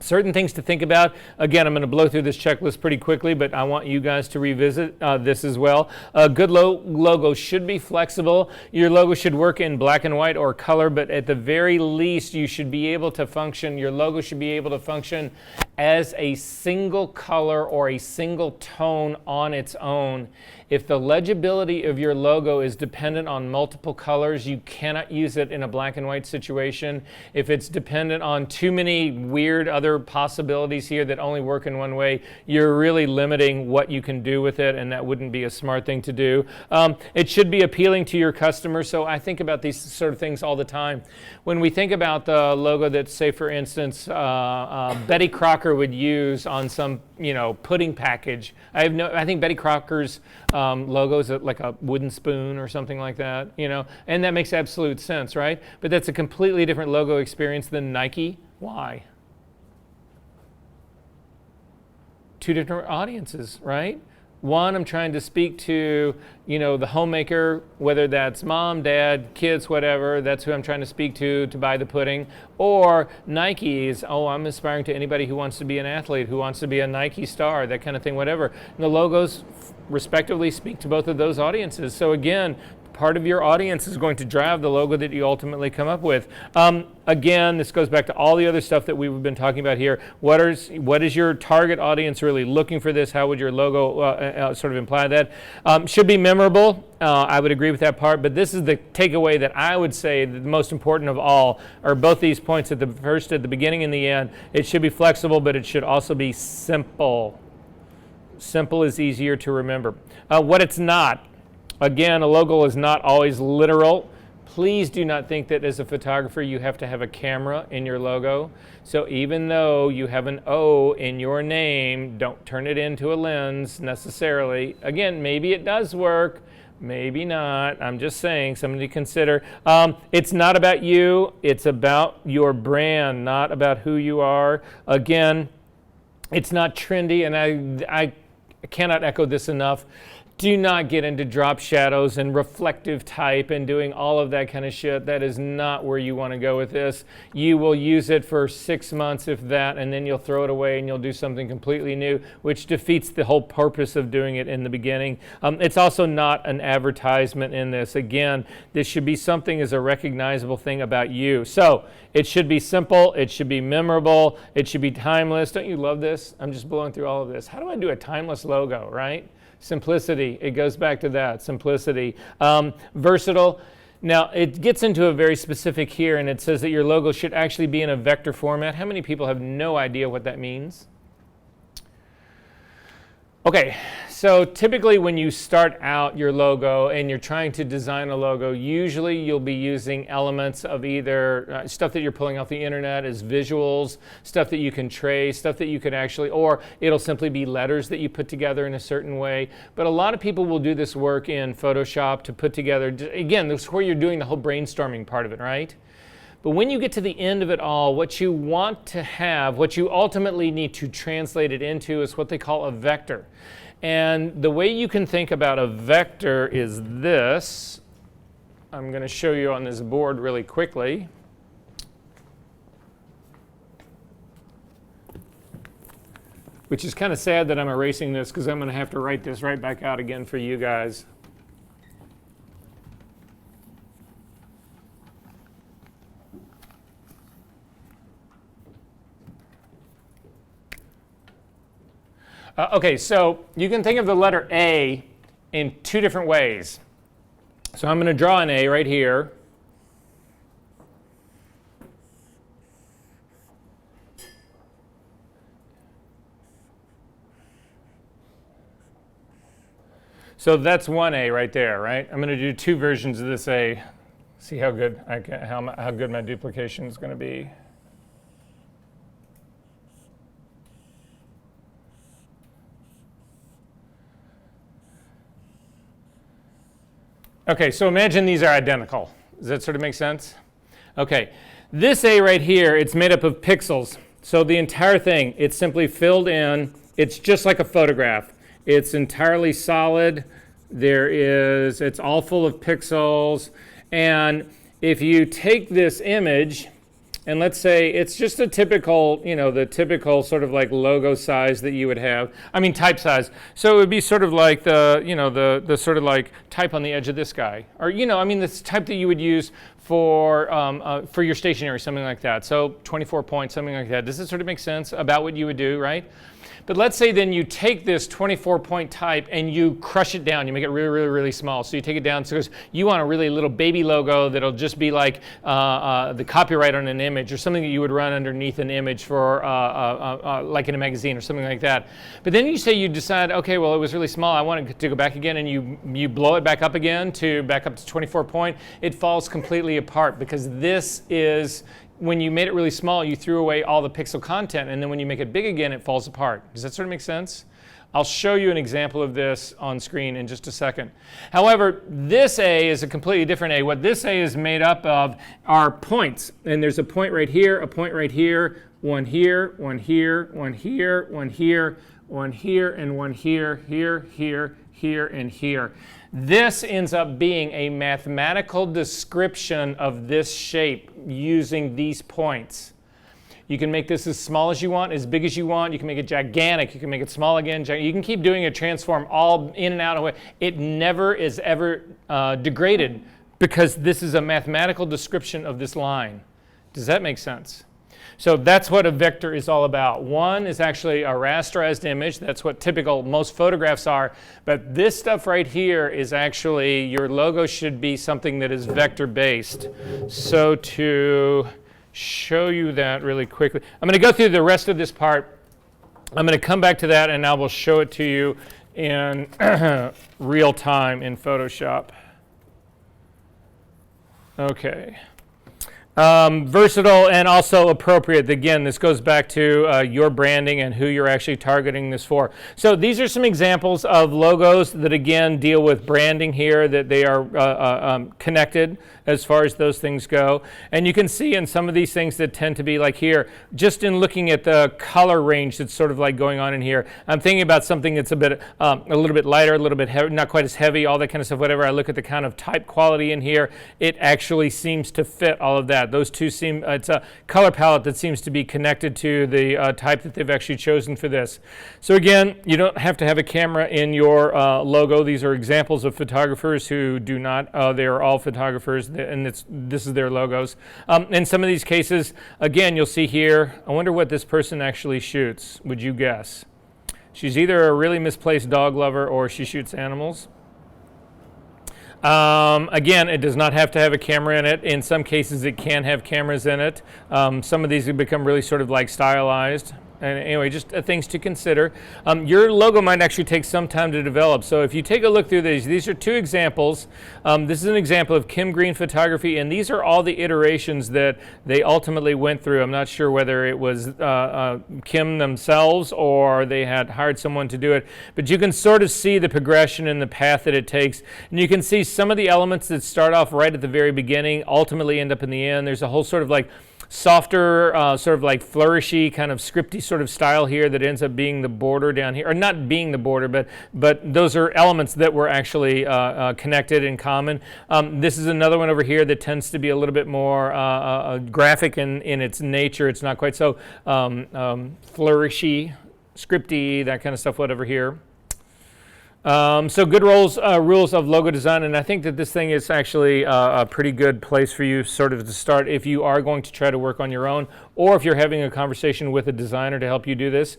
Certain things to think about. Again, I'm going to blow through this checklist pretty quickly, but I want you guys to revisit this as well. A good logo should be flexible. Your logo should work in black and white or color, but at the very least, you should be able to function, your logo should be able to function as a single color or a single tone on its own. If the legibility of your logo is dependent on multiple colors, you cannot use it in a black and white situation. If it's dependent on too many weird other possibilities here that only work in one way, you're really limiting what you can do with it, and that wouldn't be a smart thing to do. It should be appealing to your customers, so I think about these sort of things all the time. When we think about the logo that, say for instance, Betty Crocker would use on some pudding package. I think Betty Crocker's logo is like a wooden spoon or something like that, and that makes absolute sense, right? But that's a completely different logo experience than Nike. Why? Two different audiences, right? One, I'm trying to speak to, the homemaker, whether that's mom, dad, kids, whatever. That's who I'm trying to speak to buy the pudding. Or Nike is, I'm aspiring to anybody who wants to be an athlete, who wants to be a Nike star, that kind of thing, whatever. And the logos respectively speak to both of those audiences. So again, part of your audience is going to drive the logo that you ultimately come up with. Again, this goes back to all the other stuff that we've been talking about here. What is your target audience really looking for this? How would your logo sort of imply that? Should be memorable. I would agree with that part, but this is the takeaway that I would say the most important of all are both these points at the beginning and the end. It should be flexible, but it should also be simple. Simple is easier to remember. What it's not. Again, a logo is not always literal. Please do not think that as a photographer you have to have a camera in your logo. So even though you have an O in your name, don't turn it into a lens necessarily. Again, maybe it does work, maybe not. I'm just saying, something to consider. It's not about you, it's about your brand, not about who you are. Again, it's not trendy, and I cannot echo this enough. Do not get into drop shadows and reflective type and doing all of that kind of shit. That is not where you want to go with this. You will use it for 6 months, if that, and then you'll throw it away and you'll do something completely new, which defeats the whole purpose of doing it in the beginning. It's also not an advertisement in this. Again, this should be something as a recognizable thing about you. So it should be simple, it should be memorable, it should be timeless. Don't you love this? I'm just blowing through all of this. How do I do a timeless logo, right? Simplicity, it goes back to that, simplicity. Versatile. Now, it gets into a very specific here, and it says that your logo should actually be in a vector format. How many people have no idea what that means? Okay, so typically when you start out your logo and you're trying to design a logo, usually you'll be using elements of either stuff that you're pulling off the internet as visuals, stuff that you can trace, stuff that you can actually, or it'll simply be letters that you put together in a certain way. But a lot of people will do this work in Photoshop to put together, again, this is where you're doing the whole brainstorming part of it, right? But when you get to the end of it all, what you want to have, what you ultimately need to translate it into is what they call a vector. And the way you can think about a vector is this. I'm going to show you on this board really quickly. Which is kind of sad that I'm erasing this because I'm going to have to write this right back out again for you guys. Okay, so you can think of the letter A in two different ways. So I'm going to draw an A right here. So that's one A right there, right? I'm going to do two versions of this A. See how good how good my duplication is going to be. Okay, so imagine these are identical. Does that sort of make sense? Okay, this A right here, it's made up of pixels. So the entire thing, it's simply filled in. It's just like a photograph. It's entirely solid. It's all full of pixels. And if you take this image, and let's say it's just a typical, the typical sort of like logo size that you would have. I mean, type size. So it would be sort of like the sort of like type on the edge of this guy. Or, this type that you would use for your stationery, something like that. So 24 points, something like that. Does this sort of make sense about what you would do, right? But let's say then you take this 24-point type and you crush it down. You make it really, really, really small. So you take it down because you want a really little baby logo that'll just be like the copyright on an image or something that you would run underneath an image for like in a magazine or something like that. But then you decide, okay, well, it was really small. I want it to go back again, and you blow it back up again back up to 24-point. It falls completely apart because this is, when you made it really small, you threw away all the pixel content, and then when you make it big again, it falls apart. Does that sort of make sense? I'll show you an example of this on screen in just a second. However, this A is a completely different A. What this A is made up of are points, and there's a point right here, a point right here, one here, one here, one here, one here, one here, and one here, here, here, here, and here. This ends up being a mathematical description of this shape using these points. You can make this as small as you want, as big as you want. You can make it gigantic. You can make it small again. You can keep doing a transform all in and out of it. It never is ever degraded because this is a mathematical description of this line. Does that make sense? So that's what a vector is all about. One is actually a rasterized image. That's what typical most photographs are. But this stuff right here is actually, your logo should be something that is vector based. So to show you that really quickly, I'm going to go through the rest of this part. I'm going to come back to that and I will show it to you in real time in Photoshop. Okay. Versatile and also appropriate. Again, this goes back to your branding and who you're actually targeting this for. So these are some examples of logos that again deal with branding here, that they are connected as far as those things go. And you can see in some of these things that tend to be like here, just in looking at the color range that's sort of like going on in here, I'm thinking about something that's a little bit lighter, a little bit heavy, not quite as heavy, all that kind of stuff. Whatever I look at the kind of type quality in here, it actually seems to fit all of that. Those two seem, it's a color palette that seems to be connected to the type that they've actually chosen for this. So again, you don't have to have a camera in your logo. These are examples of photographers who do not, they are all photographers, and this is their logos. In some of these cases, again, you'll see here, I wonder what this person actually shoots. Would you guess? She's either a really misplaced dog lover or she shoots animals. Again, it does not have to have a camera in it. In some cases, it can have cameras in it. Some of these have become really sort of like stylized. And anyway, just things to consider. Your logo might actually take some time to develop. So if you take a look through these are two examples. This is an example of Kim Green Photography, and these are all the iterations that they ultimately went through. I'm not sure whether it was Kim themselves or they had hired someone to do it, but you can sort of see the progression and the path that it takes. And you can see some of the elements that start off right at the very beginning ultimately end up in the end. There's a whole sort of like softer, sort of like flourishy, kind of scripty sort of style here that ends up being the border down here, or not being the border, but those are elements that were actually connected in common. This is another one over here that tends to be a little bit more graphic in its nature. It's not quite so flourishy, scripty, that kind of stuff, whatever here. So good rules of logo design, and I think that this thing is actually a pretty good place for you sort of to start if you are going to try to work on your own, or if you're having a conversation with a designer to help you do this.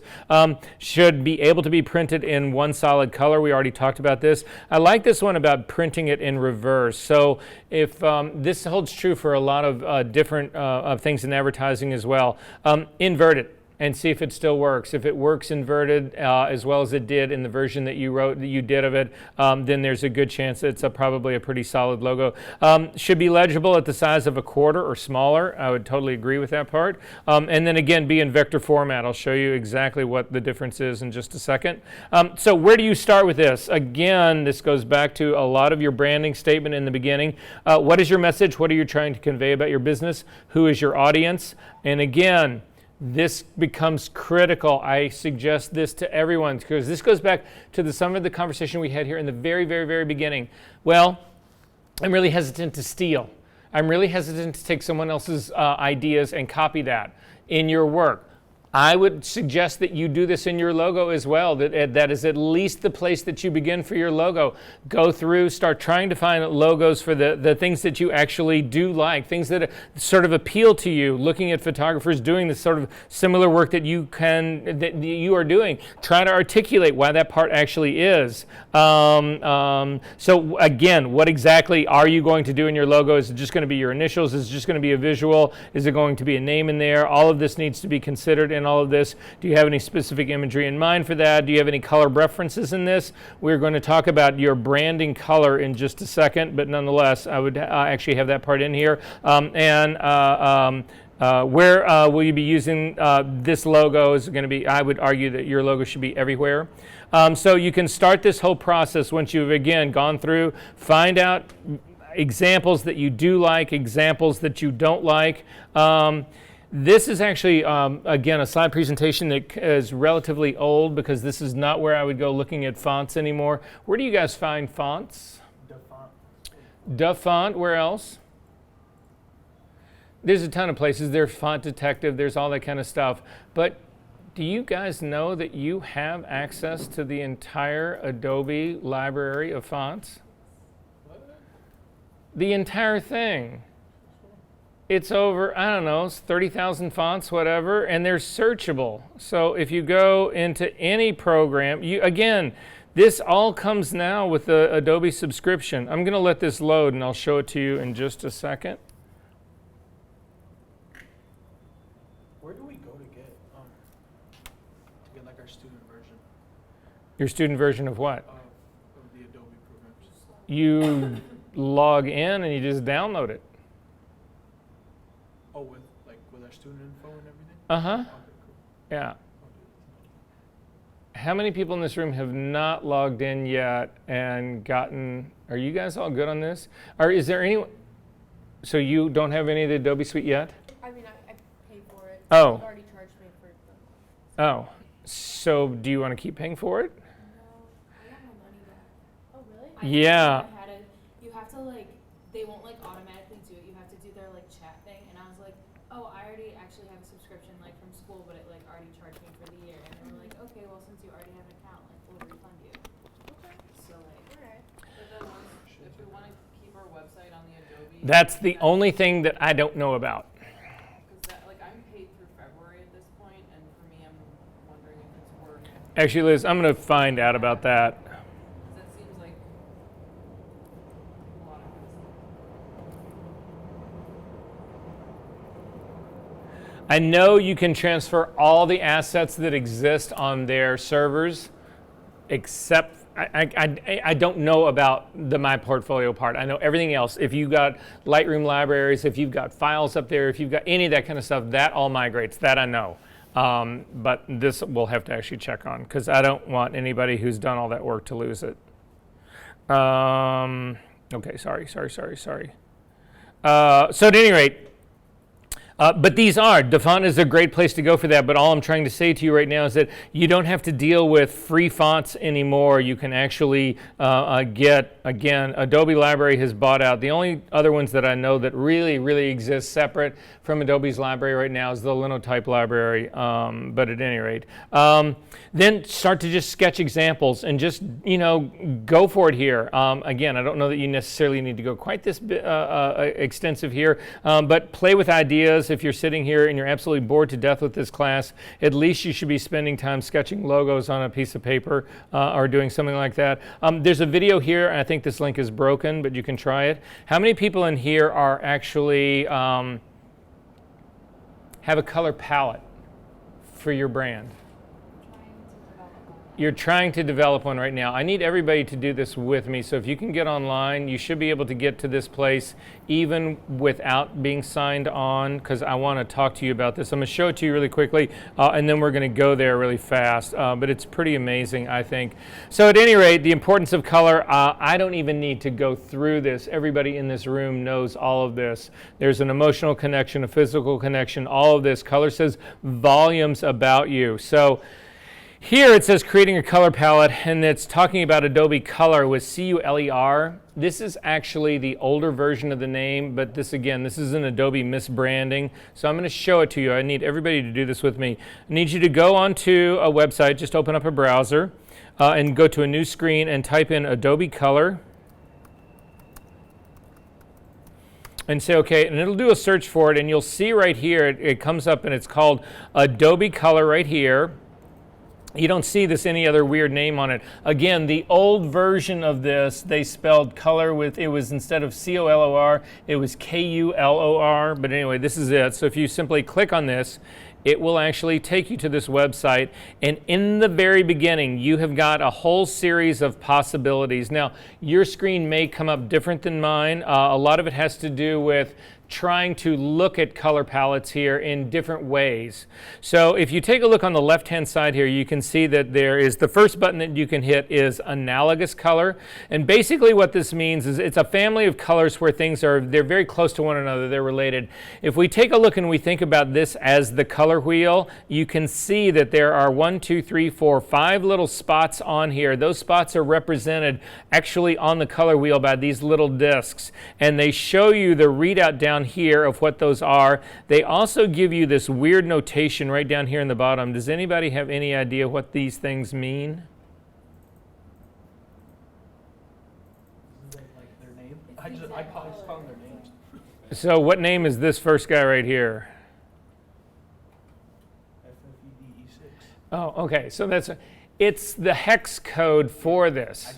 Should be able to be printed in one solid color. We already talked about this. I like this one about printing it in reverse. So if this holds true for a lot of different things in advertising as well. Invert it. and see if it still works. If it works inverted as well as it did in the version that you did of it, then there's a good chance it's probably a pretty solid logo. Should be legible at the size of a quarter or smaller. I would totally agree with that part. And then again, be in vector format. I'll show you exactly what the difference is in just a second. So where do you start with this? Again, this goes back to a lot of your branding statement in the beginning. What is your message? What are you trying to convey about your business? Who is your audience? And again, this becomes critical. I suggest this to everyone because this goes back to some of the conversation we had here in the very, very, very beginning. Well, I'm really hesitant to steal. I'm really hesitant to take someone else's ideas and copy that in your work. I would suggest that you do this in your logo as well. That is at least the place that you begin for your logo. Go through, start trying to find logos for the things that you actually do like, things that sort of appeal to you. Looking at photographers doing this sort of similar work that you are doing. Try to articulate why that part actually is. So again, what exactly are you going to do in your logo? Is it just going to be your initials? Is it just going to be a visual? Is it going to be a name in there? All of this needs to be considered in all of this. Do you have any specific imagery in mind for that? Do you have any color references in this? We're going to talk about your branding color in just a second, but nonetheless, I would actually have that part in here. Where will you be using this logo is going to be, I would argue that your logo should be everywhere. So you can start this whole process once you've, again, gone through, find out examples that you do like, examples that you don't like. This is actually, again, a slide presentation that is relatively old because this is not where I would go looking at fonts anymore. Where do you guys find fonts? DaFont, where else? There's a ton of places. There's Font Detective, there's all that kind of stuff. But do you guys know that you have access to the entire Adobe library of fonts? The entire thing. It's over, I don't know, it's 30,000 fonts, whatever, and they're searchable. So if you go into any program, again, this all comes now with the Adobe subscription. I'm going to let this load, and I'll show it to you in just a second. Where do we go to get like our student version Your student version of what? of the Adobe programs? You log in and you just download it. Oh, with our student info and everything? Uh-huh. Okay, cool. Yeah. How many people in this room have not logged in yet and gotten, are you guys all good on this? Or is there anyone, so you don't have any of the Adobe Suite yet? I mean, I paid for it. Oh. They already charged me for it. Oh, so do you want to keep paying for it? No, I got my money back. Oh, really? Yeah. You have to like, they won't like automatically do it. You have to do their like chat thing. And I was like, oh, I already actually have a subscription like from school, but it like already charged me for the year. And they were like, okay, well since you already have an account, like we'll refund you. Okay. So like, Alright. But then if we want to keep our website on the Adobe. That's the only thing that I don't know about. Because that, like, I'm paid through February at this point, and for me, I'm wondering if it's worth. Actually, Liz, I'm going to find out about that. Because that seems like a lot of this. I know you can transfer all the assets that exist on their servers, except I don't know about the My Portfolio part. I know everything else. If you've got Lightroom libraries, if you've got files up there, if you've got any of that kind of stuff, that all migrates. That I know. But this we'll have to actually check on because I don't want anybody who's done all that work to lose it. Okay, sorry. So at any rate, but these are, DaFont is a great place to go for that, but all I'm trying to say to you right now is that you don't have to deal with free fonts anymore. You can actually get, again, Adobe Library has bought out. The only other ones that I know that really exist separate from Adobe's library right now is the Linotype library, but at any rate. Then start to just sketch examples and just, go for it here. Again, I don't know that you necessarily need to go quite this extensive here, but play with ideas. If you're sitting here and you're absolutely bored to death with this class, at least you should be spending time sketching logos on a piece of paper or doing something like that. There's a video here, and I think this link is broken, but you can try it. How many people in here are actually have a color palette for your brand? Trying to develop one. You're trying to develop one right now. I need everybody to do this with me. So if you can get online, you should be able to get to this place even without being signed on, because I want to talk to you about this. I'm going to show it to you really quickly, and then we're going to go there really fast. But it's pretty amazing, I think. So at any rate, the importance of color, I don't even need to go through this. Everybody in this room knows all of this. There's an emotional connection, a physical connection, all of this. Color says volumes about you. So here it says creating a color palette, and it's talking about Adobe Color with C-U-L-E-R. This is actually the older version of the name, but this is an Adobe misbranding. So I'm going to show it to you. I need everybody to do this with me. I need you to go onto a website, just open up a browser, and go to a new screen and type in Adobe Color. And say, okay, and it'll do a search for it, and you'll see right here, it comes up and it's called Adobe Color right here. You don't see this any other weird name on it. Again, the old version of this, they spelled color with, it was instead of C-O-L-O-R, it was K-U-L-O-R. But anyway, this is it. So if you simply click on this, it will actually take you to this website. And in the very beginning, you have got a whole series of possibilities. Now, your screen may come up different than mine. A lot of it has to do with trying to look at color palettes here in different ways. So if you take a look on the left-hand side here, you can see that there is the first button that you can hit is analogous color. And basically what this means is it's a family of colors where they're very close to one another, they're related. If we take a look and we think about this as the color wheel, you can see that there are 5 little spots on here. Those spots are represented actually on the color wheel by these little discs, and they show you the readout down here of what those are. They also give you this weird notation right down here in the bottom. Does anybody have any idea what these things mean? Is that like their name? I just call them their names. So what name is this first guy right here? FFEDE6. Oh, okay. So it's the hex code for this.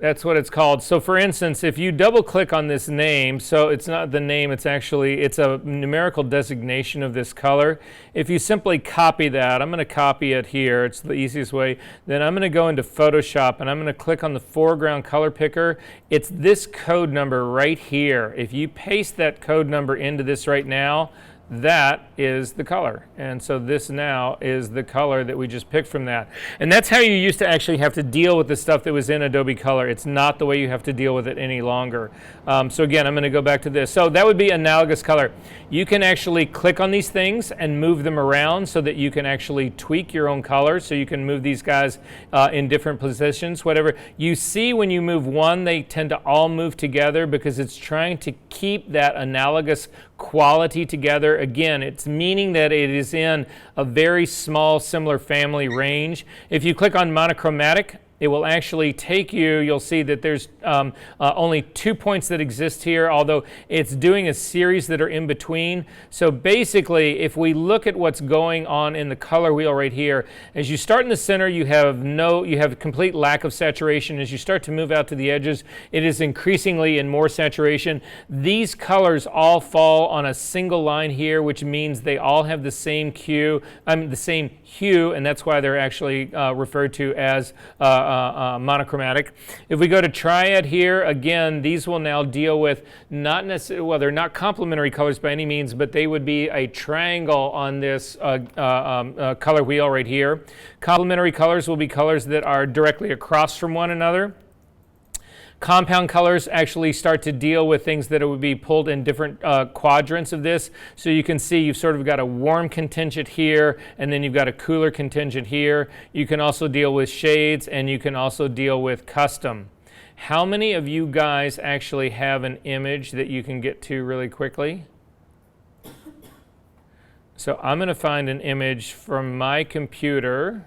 That's what it's called. So for instance, if you double click on this name, so it's not the name, it's a numerical designation of this color. If you simply copy that, I'm going to copy it here, it's the easiest way, then I'm going to go into Photoshop and I'm going to click on the foreground color picker. It's this code number right here. If you paste that code number into this right now, that is the color. And so this now is the color that we just picked from that. And that's how you used to actually have to deal with the stuff that was in Adobe Color. It's not the way you have to deal with it any longer. So again, I'm going to go back to this. So that would be analogous color. You can actually click on these things and move them around so that you can actually tweak your own color. So you can move these guys in different positions, whatever. You see when you move one, they tend to all move together because it's trying to keep that analogous quality together. Again, it's meaning that it is in a very small similar family range. If you click on monochromatic, it will actually take you, you'll see that there's only 2 points that exist here, although it's doing a series that are in between. So basically, if we look at what's going on in the color wheel right here, as you start in the center, you have a complete lack of saturation. As you start to move out to the edges, it is increasingly in more saturation. These colors all fall on a single line here, which means they all have the same hue, and that's why they're actually referred to as monochromatic. If we go to triad here, again, these will now deal with not necessarily, well, they're not complementary colors by any means, but they would be a triangle on this color wheel right here. Complementary colors will be colors that are directly across from one another. Compound colors actually start to deal with things that would be pulled in different quadrants of this. So you can see you've sort of got a warm contingent here, and then you've got a cooler contingent here. You can also deal with shades, and you can also deal with custom. How many of you guys actually have an image that you can get to really quickly? So I'm going to find an image from my computer.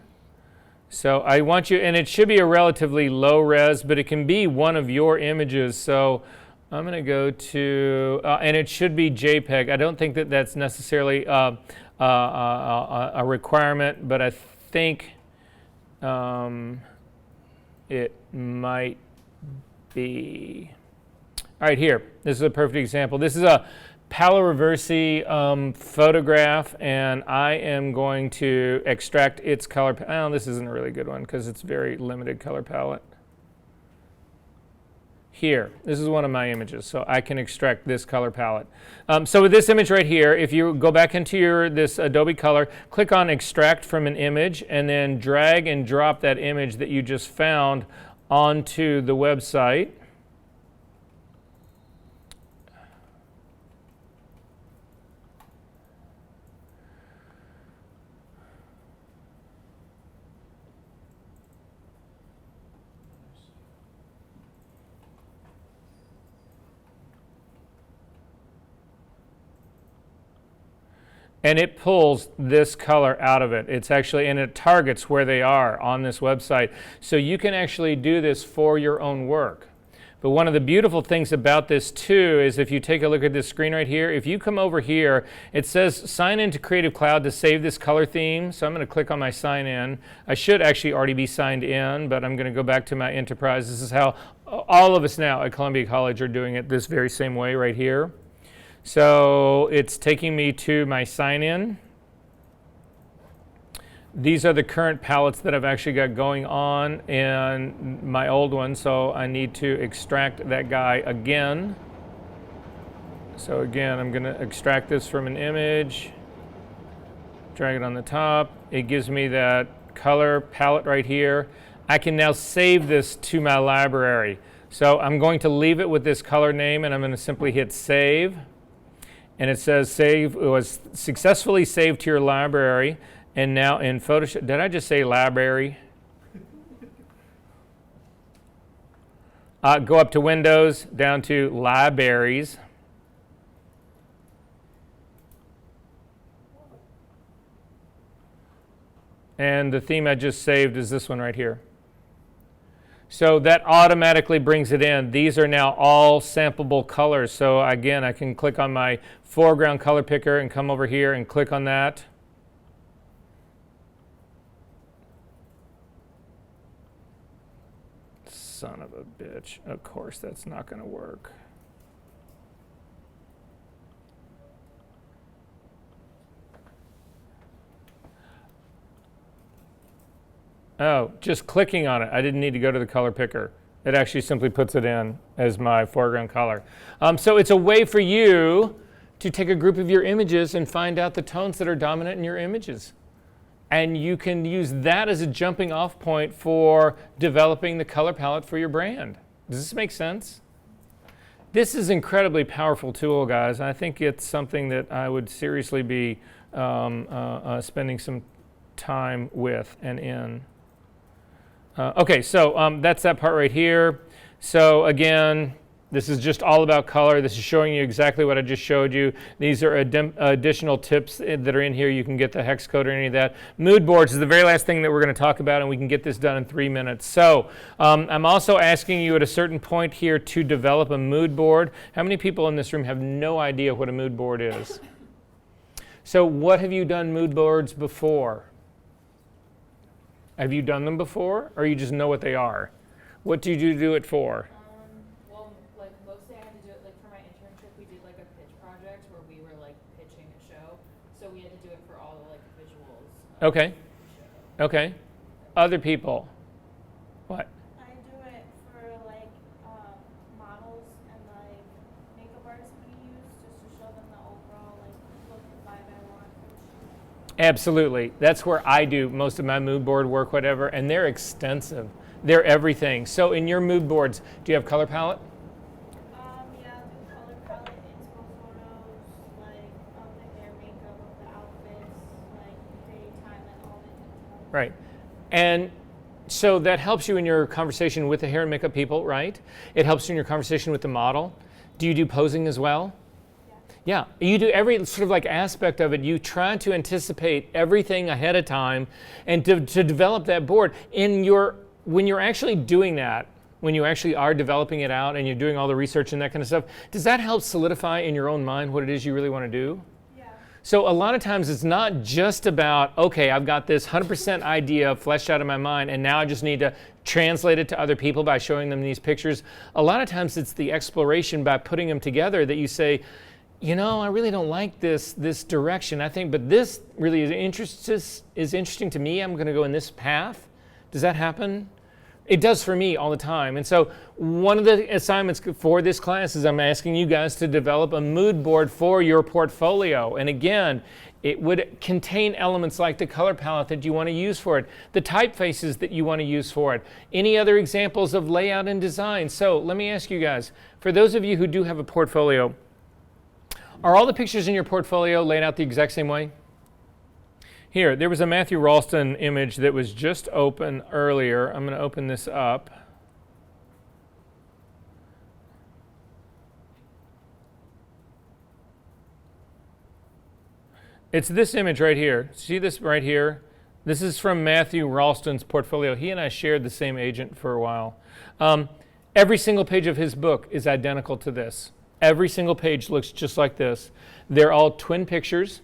So I want you, and it should be a relatively low res, but it can be one of your images. So I'm going to go to, and it should be JPEG. I don't think that that's necessarily a requirement, but I think it might be. All right, here. This is a perfect example. This is a Palo Reversi photograph, and I am going to extract its color. Oh, this isn't a really good one because it's very limited color palette. Here, this is one of my images, so I can extract this color palette. So with this image right here, if you go back into this Adobe Color, click on Extract from an Image, and then drag and drop that image that you just found onto the website. And it pulls this color out of it. It's actually, and it targets where they are on this website. So you can actually do this for your own work. But one of the beautiful things about this too is if you take a look at this screen right here, if you come over here, it says sign into Creative Cloud to save this color theme. So I'm going to click on my sign in. I should actually already be signed in, but I'm going to go back to my enterprise. This is how all of us now at Columbia College are doing it this very same way right here. So it's taking me to my sign-in. These are the current palettes that I've actually got going on in my old one, so I need to extract that guy again. So again, I'm going to extract this from an image, drag it on the top. It gives me that color palette right here. I can now save this to my library. So I'm going to leave it with this color name, and I'm going to simply hit Save. And it says save, it was successfully saved to your library. And now in Photoshop, did I just say library? Go up to Windows, down to Libraries. And the theme I just saved is this one right here. So that automatically brings it in. These are now all sampleable colors. So again, I can click on my foreground color picker and come over here and click on that. Son of a bitch. Of course, that's not going to work. Oh, just clicking on it. I didn't need to go to the color picker. It actually simply puts it in as my foreground color. So it's a way for you to take a group of your images and find out the tones that are dominant in your images. And you can use that as a jumping off point for developing the color palette for your brand. Does this make sense? This is an incredibly powerful tool, guys. I think it's something that I would seriously be spending some time with and in. Okay, so that's that part right here. So again, this is just all about color. This is showing you exactly what I just showed you. These are additional tips that are in here. You can get the hex code or any of that. Mood boards is the very last thing that we're going to talk about, and we can get this done in 3 minutes. So I'm also asking you at a certain point here to develop a mood board. How many people in this room have no idea what a mood board is? So what have you done mood boards before? Have you done them before, or you just know what they are? What do you do it for? Well, like mostly I had to do it like for my internship. We did like a pitch project where we were like pitching a show, so we had to do it for all the like visuals. Okay. The show. Okay. Other people. What? I do it for like models and like makeup artists we use just to show them the overall like look and vibe I want for the shoot. Absolutely. That's where I do most of my mood board work, whatever, and they're extensive. They're everything. So in your mood boards, do you have color palette? Yeah, I'll do color palette, inspo photos, like of the hair, makeup, of the outfits, like daytime and all the Right. And so that helps you in your conversation with the hair and makeup people, right? It helps you in your conversation with the model. Do you do posing as well? Yeah, you do every sort of like aspect of it. You try to anticipate everything ahead of time and to develop that board. When you're actually doing that, when you actually are developing it out and you're doing all the research and that kind of stuff, does that help solidify in your own mind what it is you really want to do? Yeah. So a lot of times it's not just about, okay, I've got this 100% idea fleshed out in my mind and now I just need to translate it to other people by showing them these pictures. A lot of times it's the exploration by putting them together that you say, I really don't like this direction. I think, but this really is interesting to me. I'm going to go in this path. Does that happen? It does for me all the time. And so one of the assignments for this class is I'm asking you guys to develop a mood board for your portfolio. And again, it would contain elements like the color palette that you want to use for it, the typefaces that you want to use for it, any other examples of layout and design. So let me ask you guys, for those of you who do have a portfolio, are all the pictures in your portfolio laid out the exact same way? Here, there was a Matthew Ralston image that was just open earlier. I'm going to open this up. It's this image right here. See this right here? This is from Matthew Ralston's portfolio. He and I shared the same agent for a while. Every single page of his book is identical to this. Every single page looks just like this. They're all twin pictures.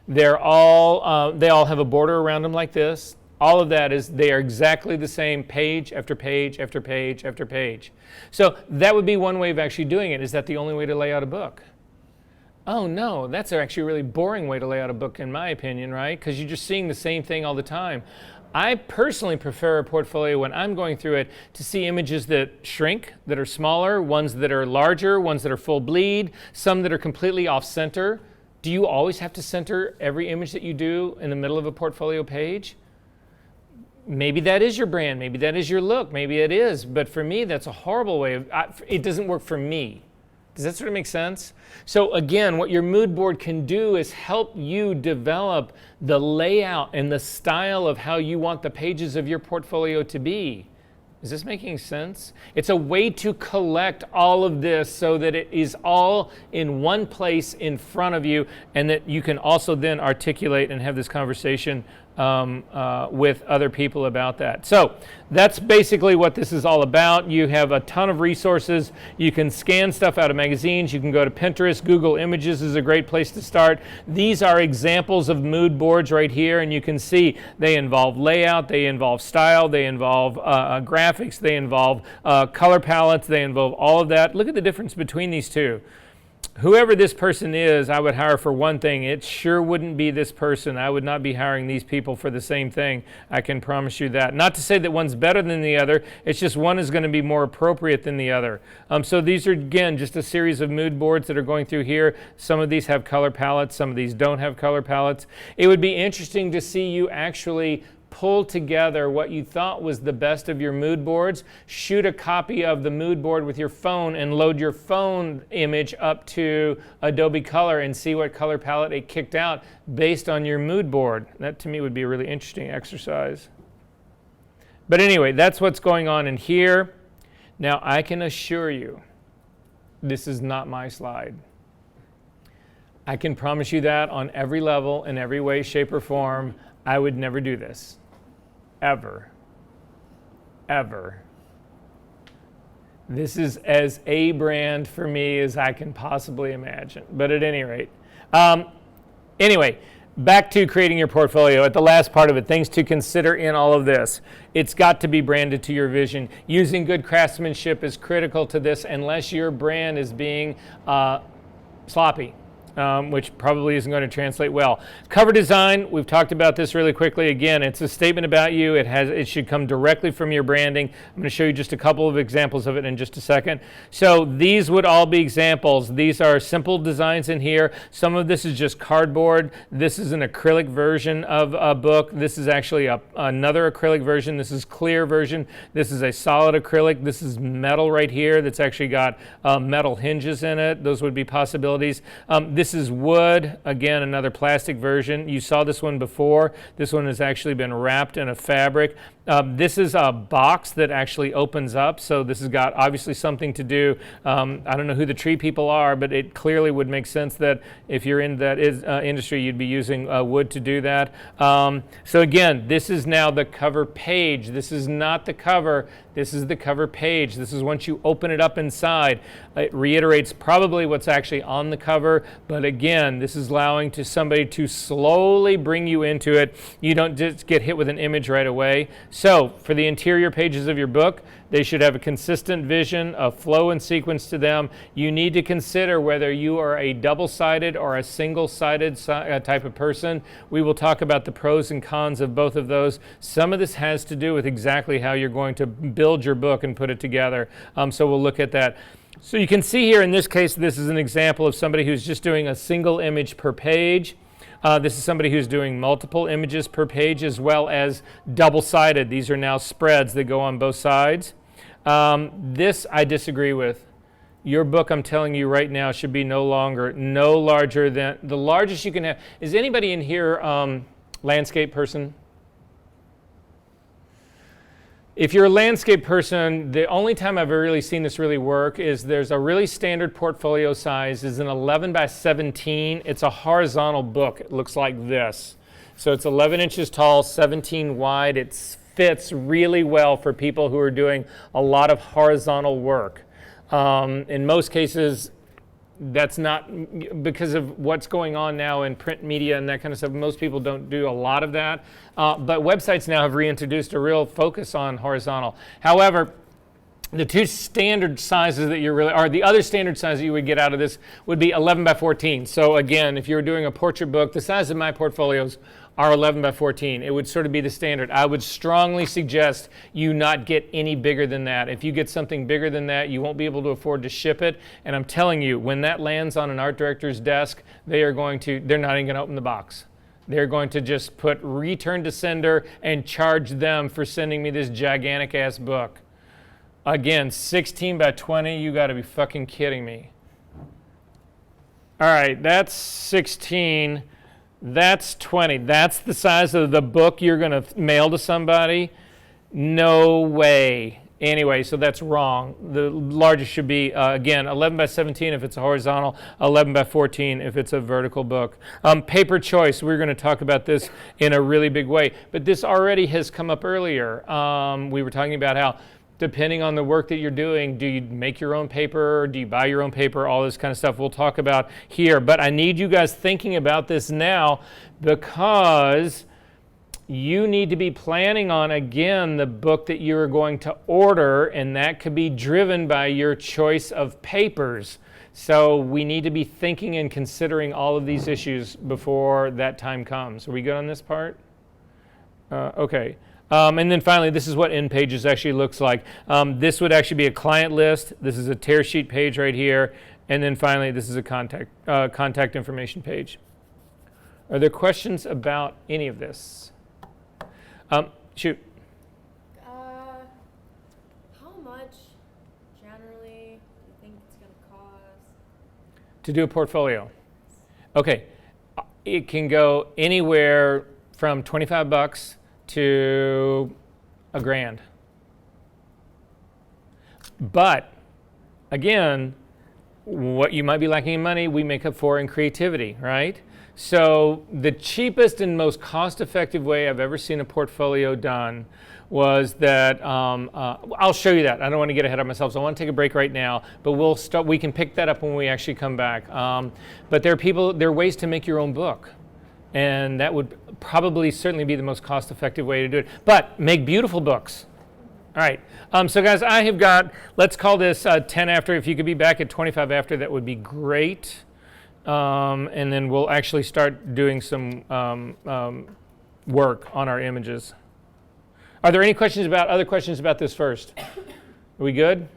They all have a border around them like this. All of that is, they are exactly the same page after page after page after page. So that would be one way of actually doing it. Is that the only way to lay out a book? Oh no, that's actually a really boring way to lay out a book in my opinion, right? Because you're just seeing the same thing all the time. I personally prefer a portfolio when I'm going through it to see images that shrink, that are smaller, ones that are larger, ones that are full bleed, some that are completely off center. Do you always have to center every image that you do in the middle of a portfolio page? Maybe that is your brand, maybe that is your look, maybe it is, but for me that's a horrible way of, it doesn't work for me. Does that sort of make sense? So again, what your mood board can do is help you develop the layout and the style of how you want the pages of your portfolio to be. Is this making sense? It's a way to collect all of this so that it is all in one place in front of you, and that you can also then articulate and have this conversation with other people about that. So that's basically what this is all about. You have a ton of resources. You can scan stuff out of magazines. You can go to Pinterest. Google Images is a great place to start. These are examples of mood boards right here, and you can see they involve layout, they involve style, they involve graphics, they involve color palettes, they involve all of that. Look at the difference between these two. Whoever this person is, I would hire for one thing. It sure wouldn't be this person. I would not be hiring these people for the same thing. I can promise you that. Not to say that one's better than the other. It's just one is going to be more appropriate than the other. So these are, again, just a series of mood boards that are going through here. Some of these have color palettes. Some of these don't have color palettes. It would be interesting to see you actually pull together what you thought was the best of your mood boards, shoot a copy of the mood board with your phone and load your phone image up to Adobe Color and see what color palette it kicked out based on your mood board. That to me would be a really interesting exercise. But anyway, that's what's going on in here. Now I can assure you, this is not my slide. I can promise you that on every level, in every way, shape, or form, I would never do this. Ever. Ever. This is as A brand for me as I can possibly imagine. But at any rate. Anyway, back to creating your portfolio. At the last part of it, things to consider in all of this. It's got to be branded to your vision. Using good craftsmanship is critical to this unless your brand is being sloppy. Which probably isn't going to translate well. Cover design, we've talked about this really quickly. Again, it's a statement about you. It should come directly from your branding. I'm going to show you just a couple of examples of it in just a second. So these would all be examples. These are simple designs in here. Some of this is just cardboard. This is an acrylic version of a book. This is actually another acrylic version. This is clear version. This is a solid acrylic. This is metal right here that's actually got metal hinges in it. Those would be possibilities. This is wood, again, another plastic version. You saw this one before. This one has actually been wrapped in a fabric. This is a box that actually opens up, so this has got obviously something to do. I don't know who the tree people are, but it clearly would make sense that if you're in that industry, you'd be using wood to do that. So again, this is now the cover page. This is not the cover. This is the cover page. This is once you open it up inside. It reiterates probably what's actually on the cover, but But again, this is allowing to somebody to slowly bring you into it. You don't just get hit with an image right away. So for the interior pages of your book, they should have a consistent vision, a flow and sequence to them. You need to consider whether you are a double-sided or a single-sided type of person. We will talk about the pros and cons of both of those. Some of this has to do with exactly how you're going to build your book and put it together. So we'll look at that. So you can see here in this case, this is an example of somebody who's just doing a single image per page. This is somebody who's doing multiple images per page as well as double-sided. These are now spreads that go on both sides. This I disagree with. Your book, I'm telling you right now, should be no larger than, the largest you can have. Is anybody in here landscape person? If you're a landscape person, the only time I've really seen this really work is there's a really standard portfolio size, is an 11 by 17. It's a horizontal book. It looks like this. So it's 11 inches tall, 17 wide. It fits really well for people who are doing a lot of horizontal work. In most cases, that's not because of what's going on now in print media and that kind of stuff. Most people don't do a lot of that. But websites now have reintroduced a real focus on horizontal. However, the two standard sizes that you're really, or the other standard size that you would get out of this would be 11 by 14. So again, if you were doing a portrait book, the size of my portfolios are 11 by 14. It would sort of be the standard. I would strongly suggest you not get any bigger than that. If you get something bigger than that, you won't be able to afford to ship it. And I'm telling you, when that lands on an art director's desk, they're not even going to open the box. They're going to just put return to sender and charge them for sending me this gigantic ass book. Again, 16 by 20, you got to be fucking kidding me. All right, that's 16. That's 20. That's the size of the book you're going to mail to somebody? No way. Anyway, so that's wrong. The largest should be, again, 11 by 17 if it's a horizontal, 11 by 14 if it's a vertical book. Paper choice, we're going to talk about this in a really big way. But this already has come up earlier. We were talking about how depending on the work that you're doing, do you make your own paper? Do you buy your own paper? All this kind of stuff we'll talk about here. But I need you guys thinking about this now because you need to be planning on, again, the book that you're going to order, and that could be driven by your choice of papers. So we need to be thinking and considering all of these issues before that time comes. Are we good on this part? Okay. And then finally, this is what end pages actually looks like. This would actually be a client list. This is a tear sheet page right here. And then finally, this is a contact information page. Are there questions about any of this? Shoot. How much generally do you think it's going to cost? To do a portfolio. Okay. It can go anywhere from 25 bucks to $1,000. But again, what you might be lacking in money, we make up for in creativity, right? So the cheapest and most cost-effective way I've ever seen a portfolio done was that, I'll show you that. I don't want to get ahead of myself, so I want to take a break right now, but we can pick that up when we actually come back. But there are ways to make your own book. And that would probably certainly be the most cost-effective way to do it. But make beautiful books. All right. So guys, I have got, let's call this 10 after. If you could be back at 25 after, that would be great. And then we'll actually start doing some work on our images. Are there any other questions about this first? Are we good?